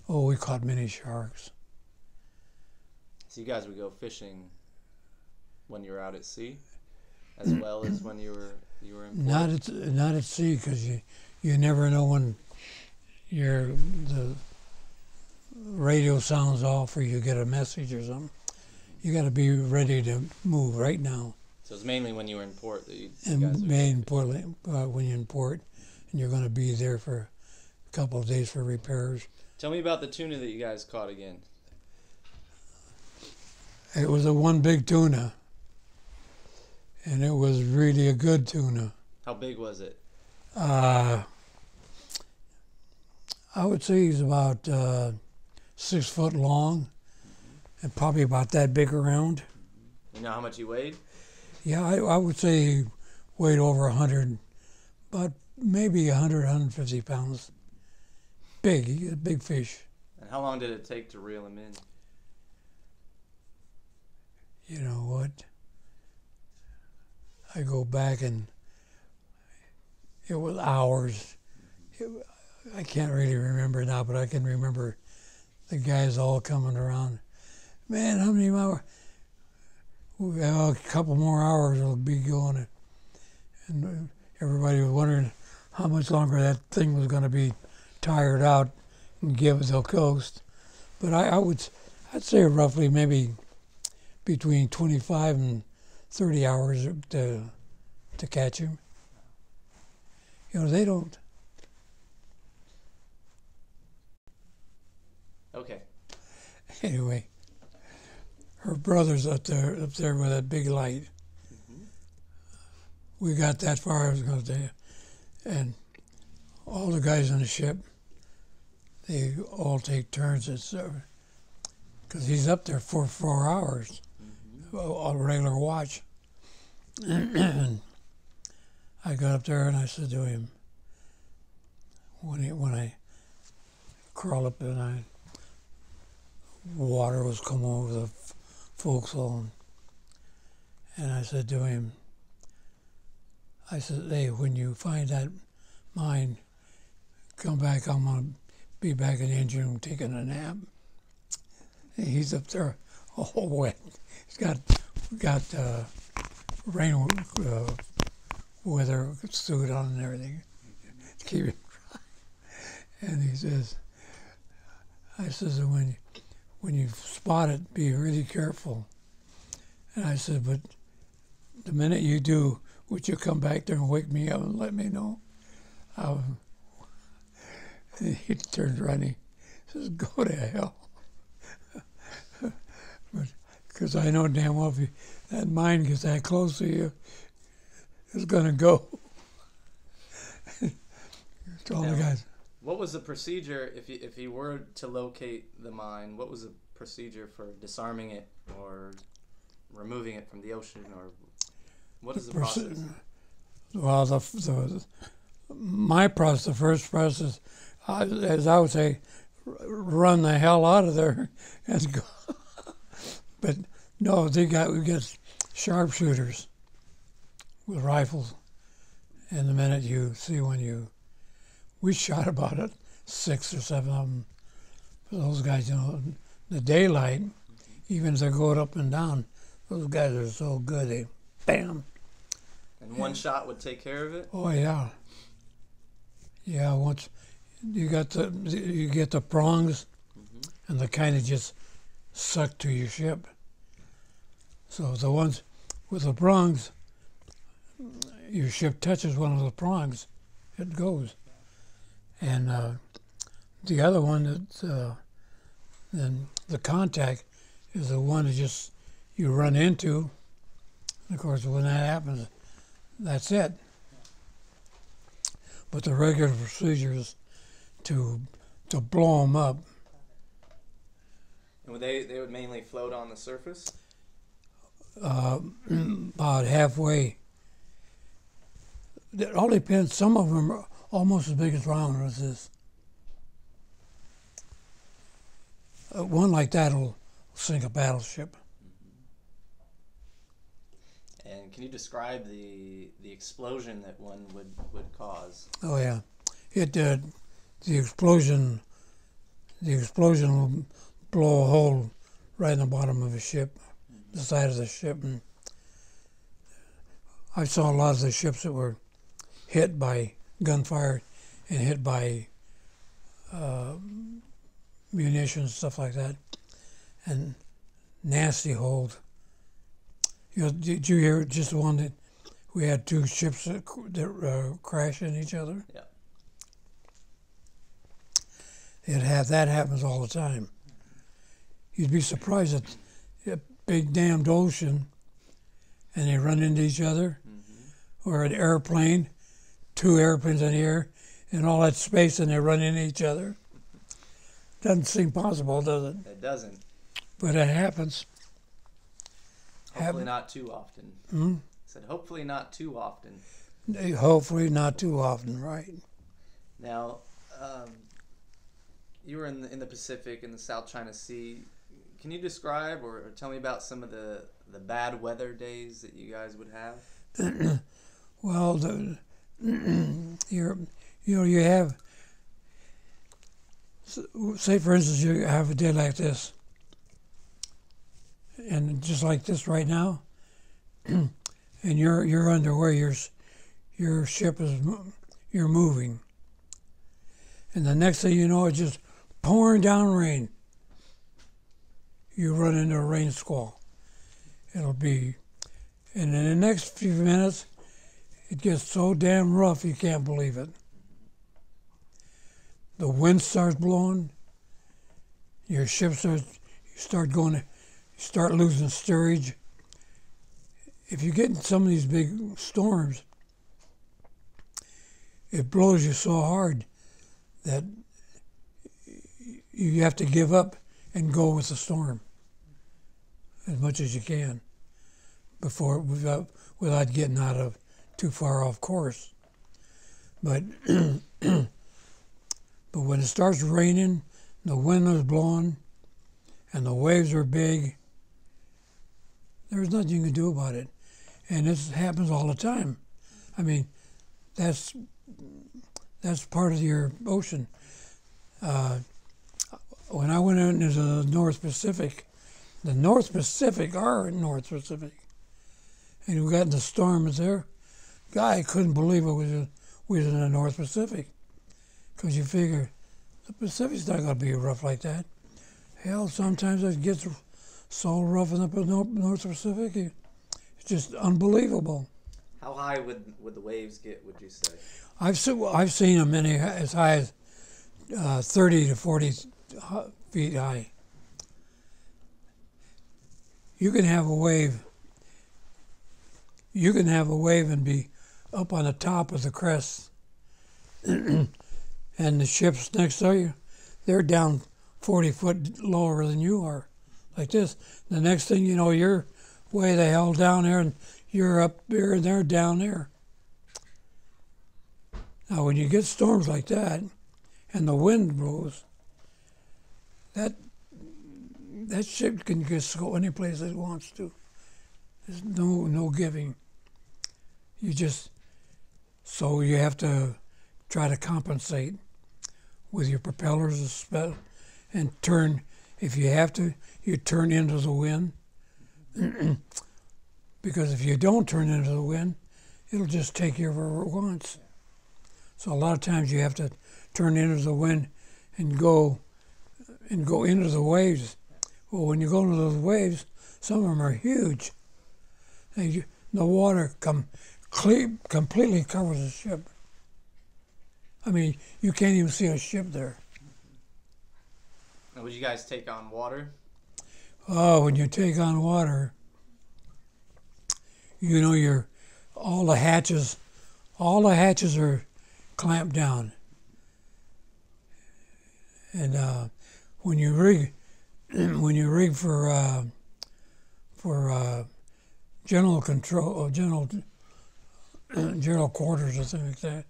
Speaker 2: we caught many sharks.
Speaker 1: So you guys would go fishing when you were out at sea, as well as when you were in port?
Speaker 2: Not at sea, because you never know when the radio sounds off or you get a message or something. You got to be ready to move right now.
Speaker 1: So it's mainly when you were in port that you guys
Speaker 2: when you're in port, and you're going to be there for a couple of days for repairs.
Speaker 1: Tell me about the tuna that you guys caught again.
Speaker 2: It was a one big tuna, and it was really a good tuna.
Speaker 1: How big was it?
Speaker 2: I would say he's about 6 foot long, and probably about that big around.
Speaker 1: You know how much he weighed?
Speaker 2: Yeah, I would say he weighed over 100, but maybe 100, 150 pounds. Big, a big fish.
Speaker 1: And how long did it take to reel him in?
Speaker 2: You know what? I go back and it was hours. I can't really remember now, but I can remember the guys all coming around. Man, how many hours? A couple more hours will be going. And everybody was wondering how much longer that thing was going to be tired out and give us the coast. But I'd say roughly maybe between 25 and 30 hours to catch him. You know, they don't.
Speaker 1: Okay.
Speaker 2: Anyway, her brother's up there with that big light.
Speaker 1: Mm-hmm.
Speaker 2: We got that far, I was going to tell you. And all the guys on the ship, they all take turns at service. Because he's up there for 4 hours, a regular watch. And I got up there and I said to him, when I crawled up and water was coming over the forecastle, and I said to him, I said, hey, when you find that mine, come back, I'm going to be back in the engine room taking a nap. And he's up there all wet. He's got rain weather suit on and everything to keep it dry. And he says, I says, when you spot it, be really careful. And I said, but the minute you do, would you come back there and wake me up and let me know? And he turns around and he says, go to hell. Because I know damn well if that mind gets that close to you, it's going to go. To all the guys.
Speaker 1: What was the procedure if you were to locate the mine? What was the procedure for disarming it or removing it from the ocean, or what is the process?
Speaker 2: Well, my process, the first process, as I would say, run the hell out of there and go. But no, we got sharpshooters with rifles, and the minute you see we shot about 6 or 7 of them. Those guys, the daylight, even as they're going up and down, those guys are so good. They, bam.
Speaker 1: And one shot would take care of it?
Speaker 2: Oh, yeah. Yeah, once you get the prongs, and they kind of just suck to your ship. So the ones with the prongs, your ship touches one of the prongs, it goes. And the other one that then the contact is the one that just you run into. And of course, when that happens, that's it. But the regular procedure is to blow them up.
Speaker 1: And they would mainly float on the surface?
Speaker 2: About halfway. It all depends. Some of them are almost as big as round as this. One like that will sink a battleship.
Speaker 1: And can you describe the explosion that one would cause?
Speaker 2: Oh yeah, the explosion will blow a hole right in the bottom of a ship, the side of the ship. And I saw a lot of the ships that were hit by gunfire and hit by munitions, stuff like that, and nasty holes. Did you hear just the one that we had 2 ships that crashed in each other? Yeah. That happens all the time. You'd be surprised at a big damned ocean, and they run into each other, or an airplane, 2 airplanes in the air, and all that space, and they run into each other. Doesn't seem possible, does it?
Speaker 1: It doesn't.
Speaker 2: But it happens.
Speaker 1: Hopefully not too often. I said hopefully not too often.
Speaker 2: Hopefully not too often, right.
Speaker 1: Now, you were in the Pacific, in the South China Sea. Can you describe or tell me about some of the bad weather days that you guys would have?
Speaker 2: Well, you have, say for instance, you have a day like this, and just like this right now, and you're underway. Your ship you're moving, and the next thing you know, it's just pouring down rain. You run into a rain squall. It'll be, and in the next few minutes, it gets so damn rough you can't believe it. The wind starts blowing. Your ship start losing steerage. If you get in some of these big storms, it blows you so hard that you have to give up and go with the storm as much as you can without getting out of too far off course. But but when it starts raining, the wind is blowing, and the waves are big, there's nothing you can do about it. And this happens all the time. I mean, that's part of your ocean. When I went out into the North Pacific, our North Pacific, and we got in the storms there, guy couldn't believe we was in the North Pacific, because you figure the Pacific's not going to be rough like that. Hell, sometimes it gets so rough in the North Pacific. It's just unbelievable.
Speaker 1: How high would the waves get, would you say?
Speaker 2: I've seen them as high as 30 to 40 feet high. You can have a wave. You can have a wave and be up on the top of the crest, and the ships next to you, they're down 40 foot lower than you are, like this. The next thing you know, you're way the hell down there, and you're up there, and they're down there. Now, when you get storms like that, and the wind blows, that ship can just go any place it wants to. There's no giving. So you have to try to compensate with your propellers and turn, if you have to, you turn into the wind. Because if you don't turn into the wind, it'll just take you wherever it wants. So a lot of times you have to turn into the wind and go into the waves. Well, when you go into those waves, some of them are huge. The water completely covers the ship. I mean, you can't even see a ship there.
Speaker 1: Now, would you guys take on water?
Speaker 2: Oh, when you take on water, you know, all the hatches are clamped down. And when you rig for general control or general quarters or something like that,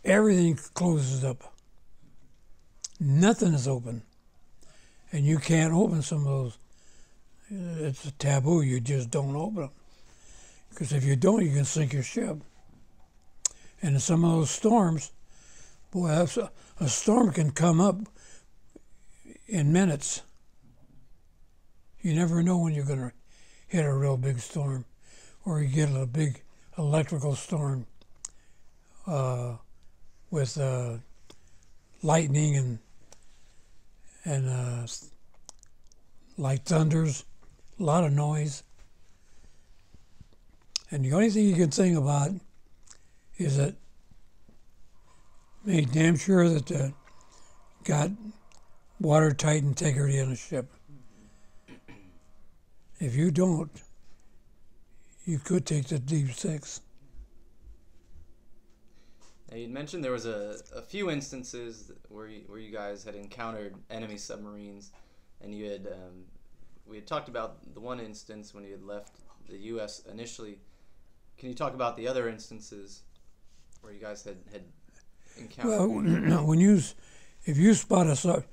Speaker 2: everything closes up. Nothing is open, and you can't open some of those. It's a taboo. You just don't open them, because if you don't, you can sink your ship. And in some of those storms, boy, a storm can come up in minutes. You never know when you're going to hit a real big storm, or you get a big electrical storm with lightning and like thunders, a lot of noise. And the only thing you can think about is that make damn sure that got watertight integrity in a ship. If you don't, you could take the deep six.
Speaker 1: Now, you'd mentioned there was a few instances where you guys had encountered enemy submarines, and you had we had talked about the one instance when you had left the U.S. initially. Can you talk about the other instances where you guys had encountered?
Speaker 2: Well, if you spot a sub,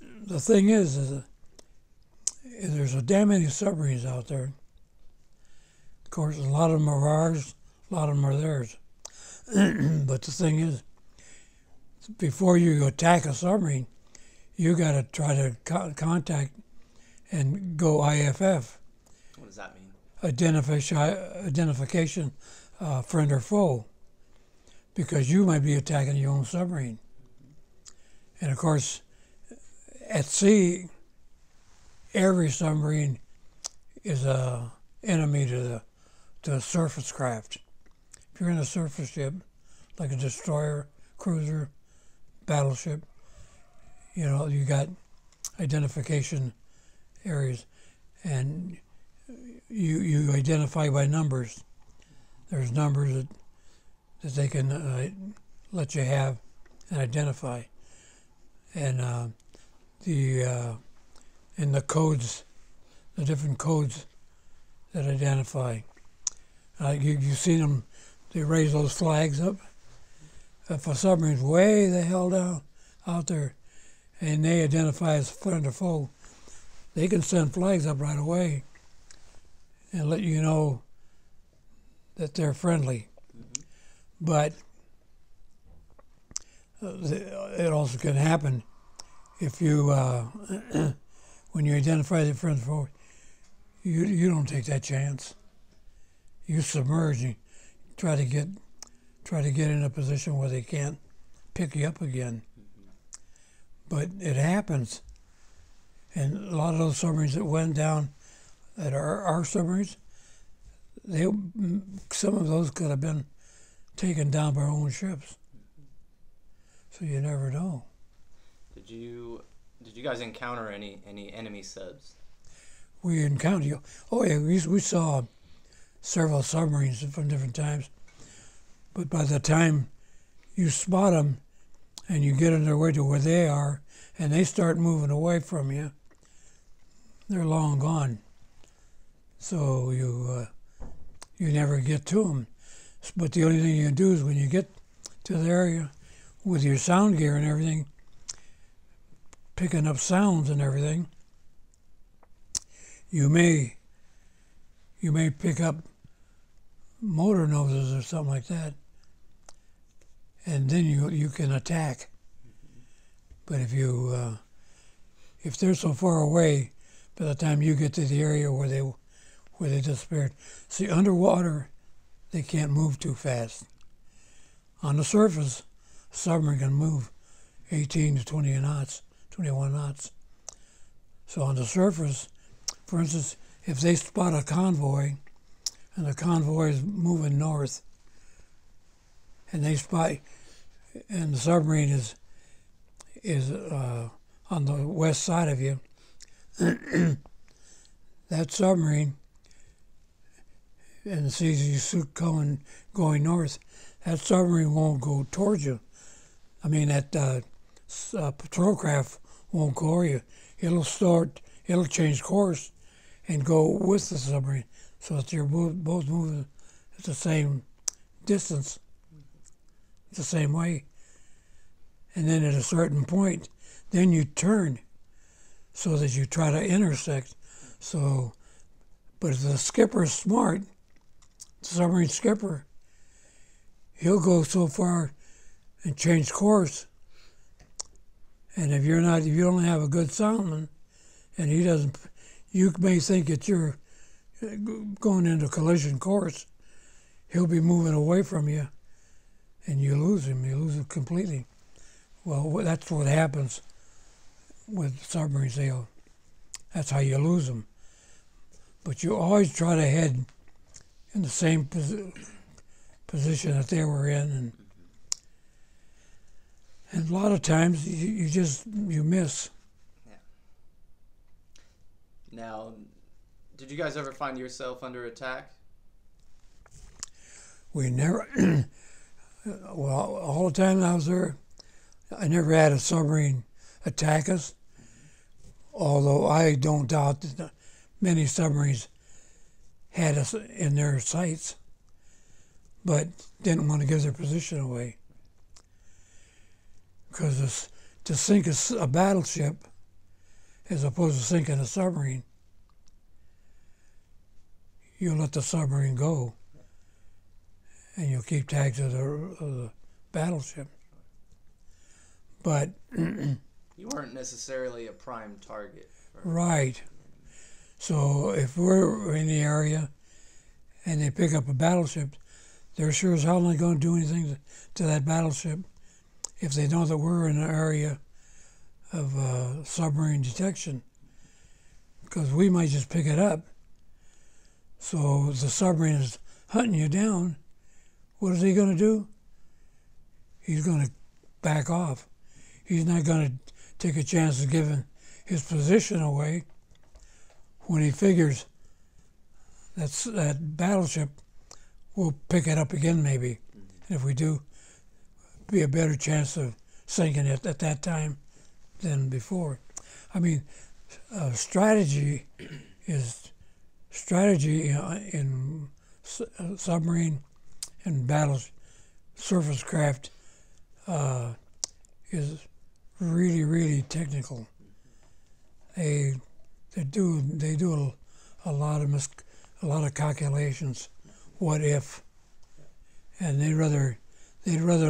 Speaker 2: the thing is there's a damn many submarines out there. Of course, a lot of them are ours, a lot of them are theirs. But the thing is, before you attack a submarine, you got to try to contact and go IFF.
Speaker 1: What does that mean?
Speaker 2: Identification, friend or foe, because you might be attacking your own submarine. And of course, at sea, every submarine is a enemy to the surface craft. If you're in a surface ship, like a destroyer, cruiser, battleship, you know, you got identification areas, and you identify by numbers. There's numbers that they can let you have and identify, and the codes, the different codes that identify. You've seen them. They raise those flags up. If a submarine's way the hell down out there, and they identify as friend or foe, they can send flags up right away and let you know that they're friendly. Mm-hmm. But it also can happen if you, when you identify the friend or foe, you don't take that chance. You submerge and try to get in a position where they can't pick you up again. Mm-hmm. But it happens. And a lot of those submarines that went down, that are our submarines, some of those could have been taken down by our own ships. So you never know.
Speaker 1: Did you guys encounter any enemy subs?
Speaker 2: We encountered. Oh yeah, we saw several submarines from different times. But by the time you spot them and you get on their way to where they are, and they start moving away from you, they're long gone. So you never get to them. But the only thing you can do is when you get to the area with your sound gear and everything, picking up sounds and everything, you may pick up motor noses or something like that, and then you can attack. But if they're so far away, by the time you get to the area where they disappeared, see, underwater they can't move too fast. On the surface, a submarine can move 18 to 20 knots, 21 knots. So on the surface, for instance, if they spot a convoy and the convoy is moving north, and the submarine is on the west side of you, that submarine, and sees you going north, that submarine won't go towards you. I mean, that patrol craft won't go over you. It'll change course and go with the submarine, so that you're both moving at the same distance, the same way. And then at a certain point, then you turn so that you try to intersect. So, but if the skipper is smart, the submarine skipper, he'll go so far and change course. And if you don't have a good soundman, and he doesn't, you may think that you're going into collision course. He'll be moving away from you, and you lose him. You lose him completely. Well, that's what happens with submarines. That's how you lose them. But you always try to head in the same position that they were in, and a lot of times you miss.
Speaker 1: Yeah. Now, did you guys ever find yourself under attack?
Speaker 2: We never. Well, all the time I was there, I never had a submarine attack us. Although I don't doubt that many submarines had us in their sights, but didn't want to give their position away. Because to sink a battleship, as opposed to sinking a submarine, you let the submarine go, and you'll keep tags of the battleship. But
Speaker 1: you weren't necessarily a prime target.
Speaker 2: Right. So if we're in the area and they pick up a battleship, they're sure as hell not going to do anything to that battleship if they know that we're in an area of submarine detection, because we might just pick it up. So if the submarine is hunting you down, what is he going to do? He's going to back off. He's not going to take a chance of giving his position away when he figures that battleship will pick it up again maybe. And if we do, be a better chance of sinking it at that time than before. I mean, strategy in submarine and battles, surface craft is really, really technical. They do a lot of calculations. What if? And they'd rather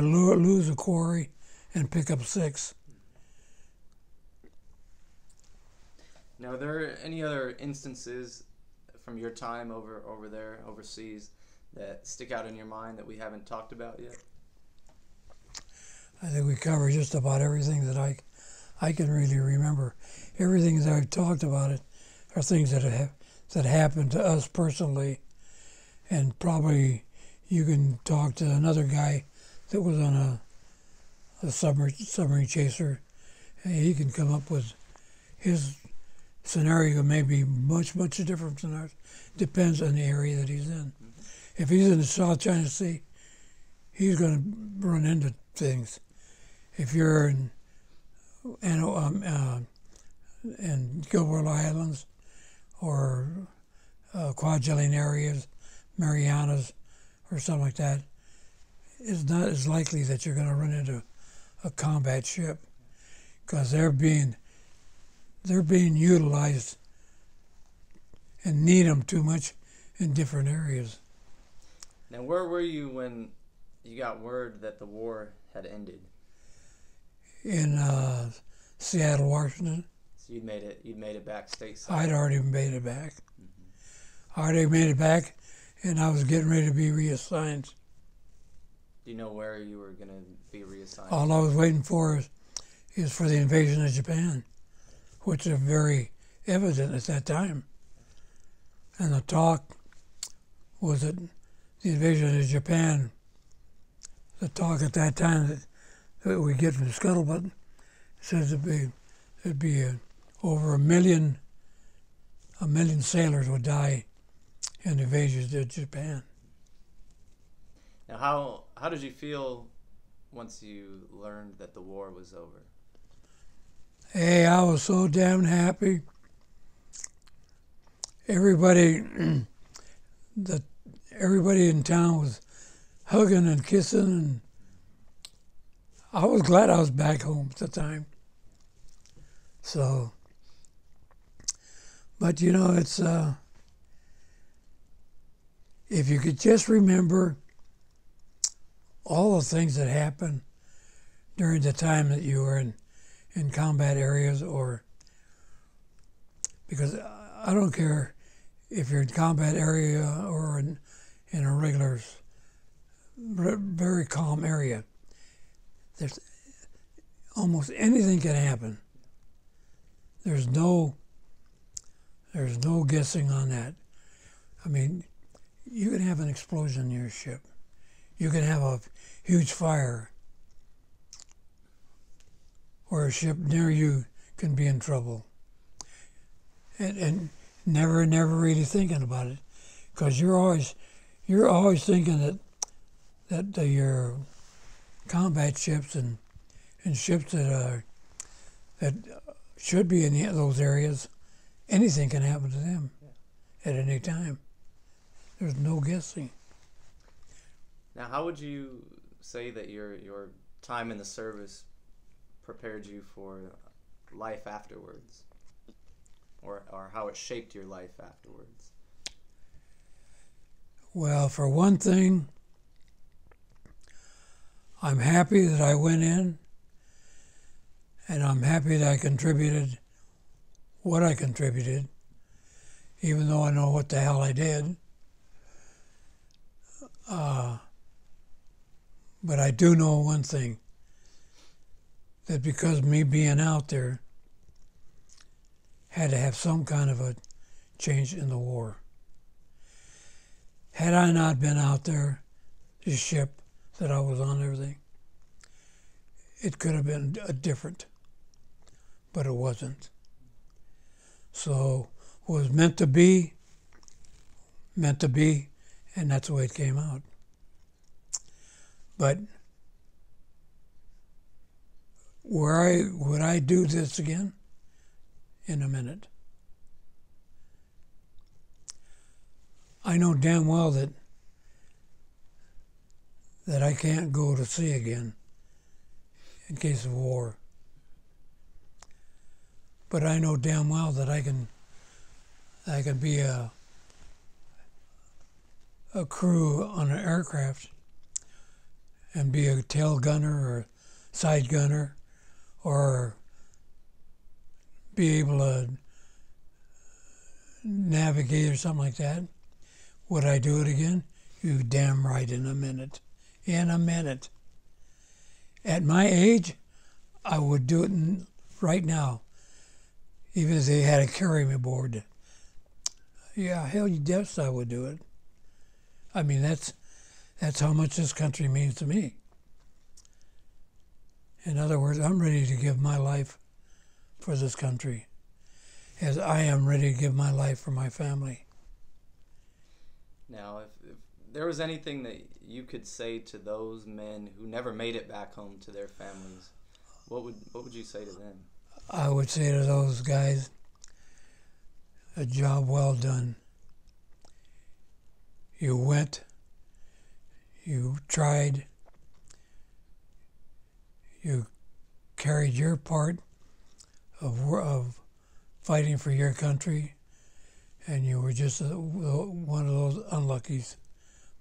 Speaker 2: lose a quarry and pick up 6.
Speaker 1: Now, are there any other instances from your time over there overseas that stick out in your mind that we haven't talked about yet?
Speaker 2: I think we covered just about everything that I can really remember. Everything that I've talked about it are things that happened to us personally, and probably you can talk to another guy that was on a submarine chaser, and he can come up with his scenario may be much different than ours. Depends on the area that he's in. If he's in the South China Sea, he's going to run into things. If you're in Gilbert Islands or Kwajalein areas, Marianas, or something like that, it's not as likely that you're going to run into a combat ship, because they're being utilized and need them too much in different areas.
Speaker 1: Now, where were you when you got word that the war had ended?
Speaker 2: In Seattle, Washington.
Speaker 1: So you'd made it back stateside.
Speaker 2: I'd already made it back. I already made it back, and I was getting ready to be reassigned.
Speaker 1: Do you know where you were going to be reassigned?
Speaker 2: All I was waiting for is for the invasion of Japan, which is very evident at that time. And the talk was that the invasion of Japan, the talk at that time that we get from the scuttlebutt says it'd be over a million sailors would die in the invasion of Japan.
Speaker 1: Now, how did you feel once you learned that the war was over?
Speaker 2: Hey, I was so damn happy. Everybody in town was hugging and kissing, and I was glad I was back home at the time. So, but you know, it's if you could just remember all the things that happened during the time that you were in combat areas, or because I don't care if you're in combat area or in a regular, very calm area. There's almost anything can happen. There's no guessing on that. I mean, you can have an explosion in your ship. You can have a huge fire, or a ship near you can be in trouble. And never really thinking about it, because you're always thinking that your combat ships and ships that should be in those areas, anything can happen to them at any time. There's no guessing.
Speaker 1: Now, how would you say that your time in the service prepared you for life afterwards, or how it shaped your life afterwards?
Speaker 2: Well, for one thing, I'm happy that I went in, and I'm happy that I contributed what I contributed, even though I know what the hell I did. But I do know one thing, that because me being out there had to have some kind of a change in the war. Had I not been out there, the ship that I was on, everything, it could have been different, but it wasn't. So it was meant to be, and that's the way it came out. But would I do this again? In a minute. I know damn well that I can't go to sea again in case of war. But I know damn well that I can be a crew on an aircraft and be a tail gunner or side gunner, or be able to navigate or something like that. Would I do it again? You damn right, in a minute. In a minute. At my age, I would do it right now, even if they had to carry me aboard, yeah, hell yes, I would do it. I mean, that's how much this country means to me. In other words, I'm ready to give my life for this country, as I am ready to give my life for my family.
Speaker 1: Now, if there was anything that you could say to those men who never made it back home to their families, what would you say to them?
Speaker 2: I would say to those guys, a job well done. You went, you tried, you carried your part of fighting for your country, and you were just one of those unluckies.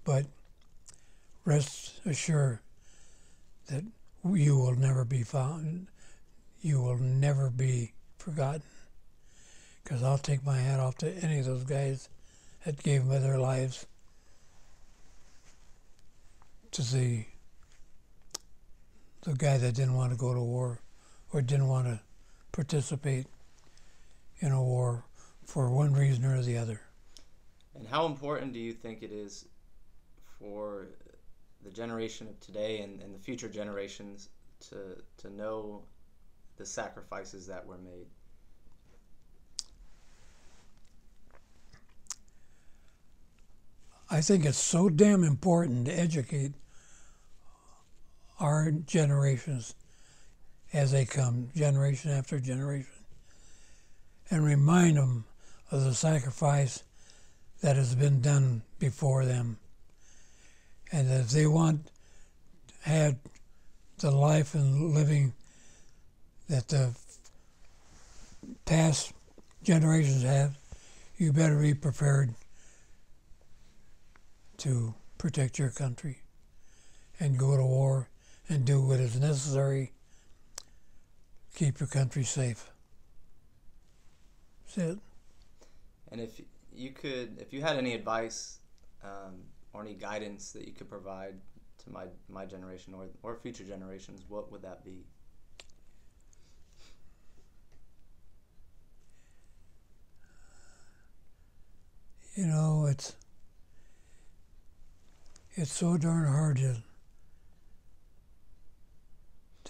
Speaker 2: But rest assured that you will never be found. You will never be forgotten. Because I'll take my hat off to any of those guys that gave me their lives to the guy that didn't want to go to war or didn't want to participate in a war for one reason or the other.
Speaker 1: And how important do you think it is for the generation of today and the future generations to know the sacrifices that were made?
Speaker 2: I think it's so damn important to educate our generations as they come, generation after generation, and remind them of the sacrifice that has been done before them. And that if they want to have the life and living that the past generations have, you better be prepared to protect your country and go to war and do what is necessary to keep your country safe. That's it.
Speaker 1: And if you had any advice or any guidance that you could provide to my generation or future generations, what would that be?
Speaker 2: You know, it's so darn hard to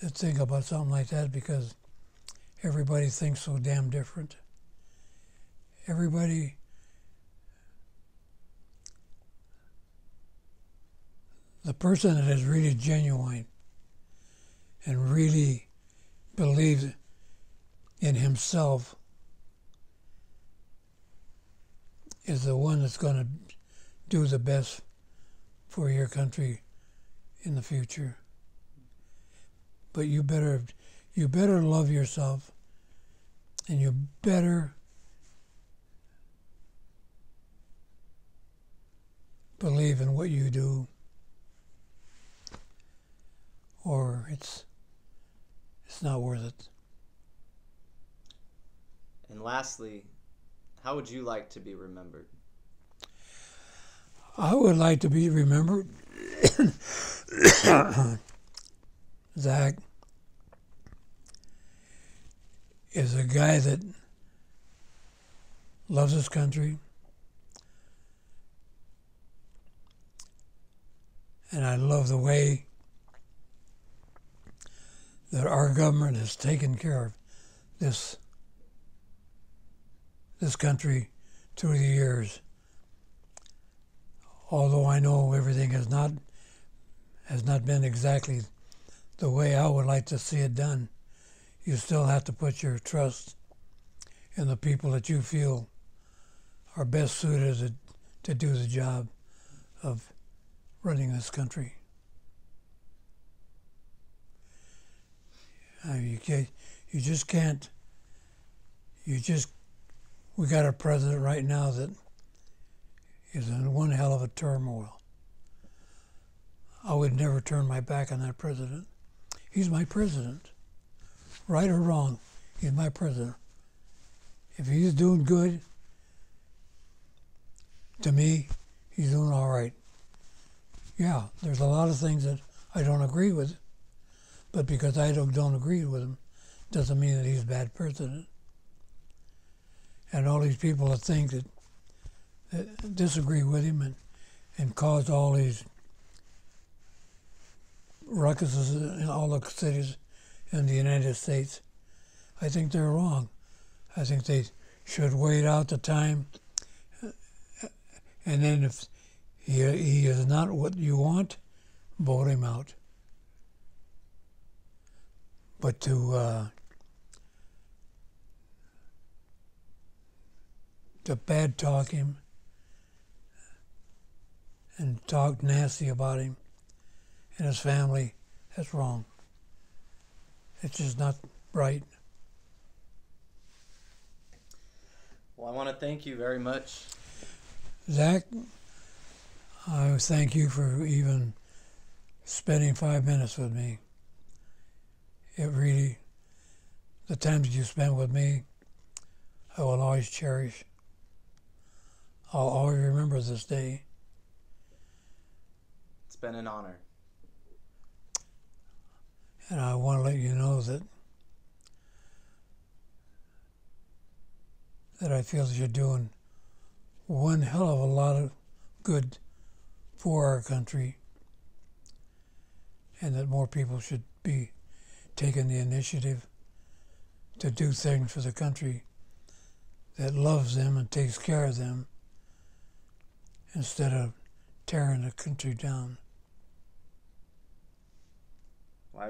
Speaker 2: think about something like that because everybody thinks so damn different. Everybody, the person that is really genuine and really believes in himself is the one that's going to do the best for your country in the future. But you better love yourself, and you better believe in what you do, or it's not worth it.
Speaker 1: And lastly, how would you like to be remembered?
Speaker 2: I would like to be remembered, Zach, is a guy that loves his country, and I love the way that our government has taken care of this country through the years. Although I know everything has not been exactly the way I would like to see it done, you still have to put your trust in the people that you feel are best suited to do the job of running this country. We got a president right now that is in one hell of a turmoil. I would never turn my back on that president. He's my president. Right or wrong, he's my president. If he's doing good, to me, he's doing all right. Yeah, there's a lot of things that I don't agree with, but because I don't agree with him doesn't mean that he's a bad person. And all these people that think that disagree with him and cause all these ruckuses in all the cities in the United States, I think they're wrong. I think they should wait out the time, and then if he is not what you want, vote him out. But to bad talk him and talk nasty about him and his family, that's wrong. It's just not right.
Speaker 1: Well, I want to thank you very much.
Speaker 2: Zach, I thank you for even spending 5 minutes with me. It really, the times you spent with me, I will always cherish. I'll always remember this day.
Speaker 1: It's been an honor.
Speaker 2: And I want to let you know that I feel that you're doing one hell of a lot of good for our country, and that more people should be taking the initiative to do things for the country that loves them and takes care of them instead of tearing the country down.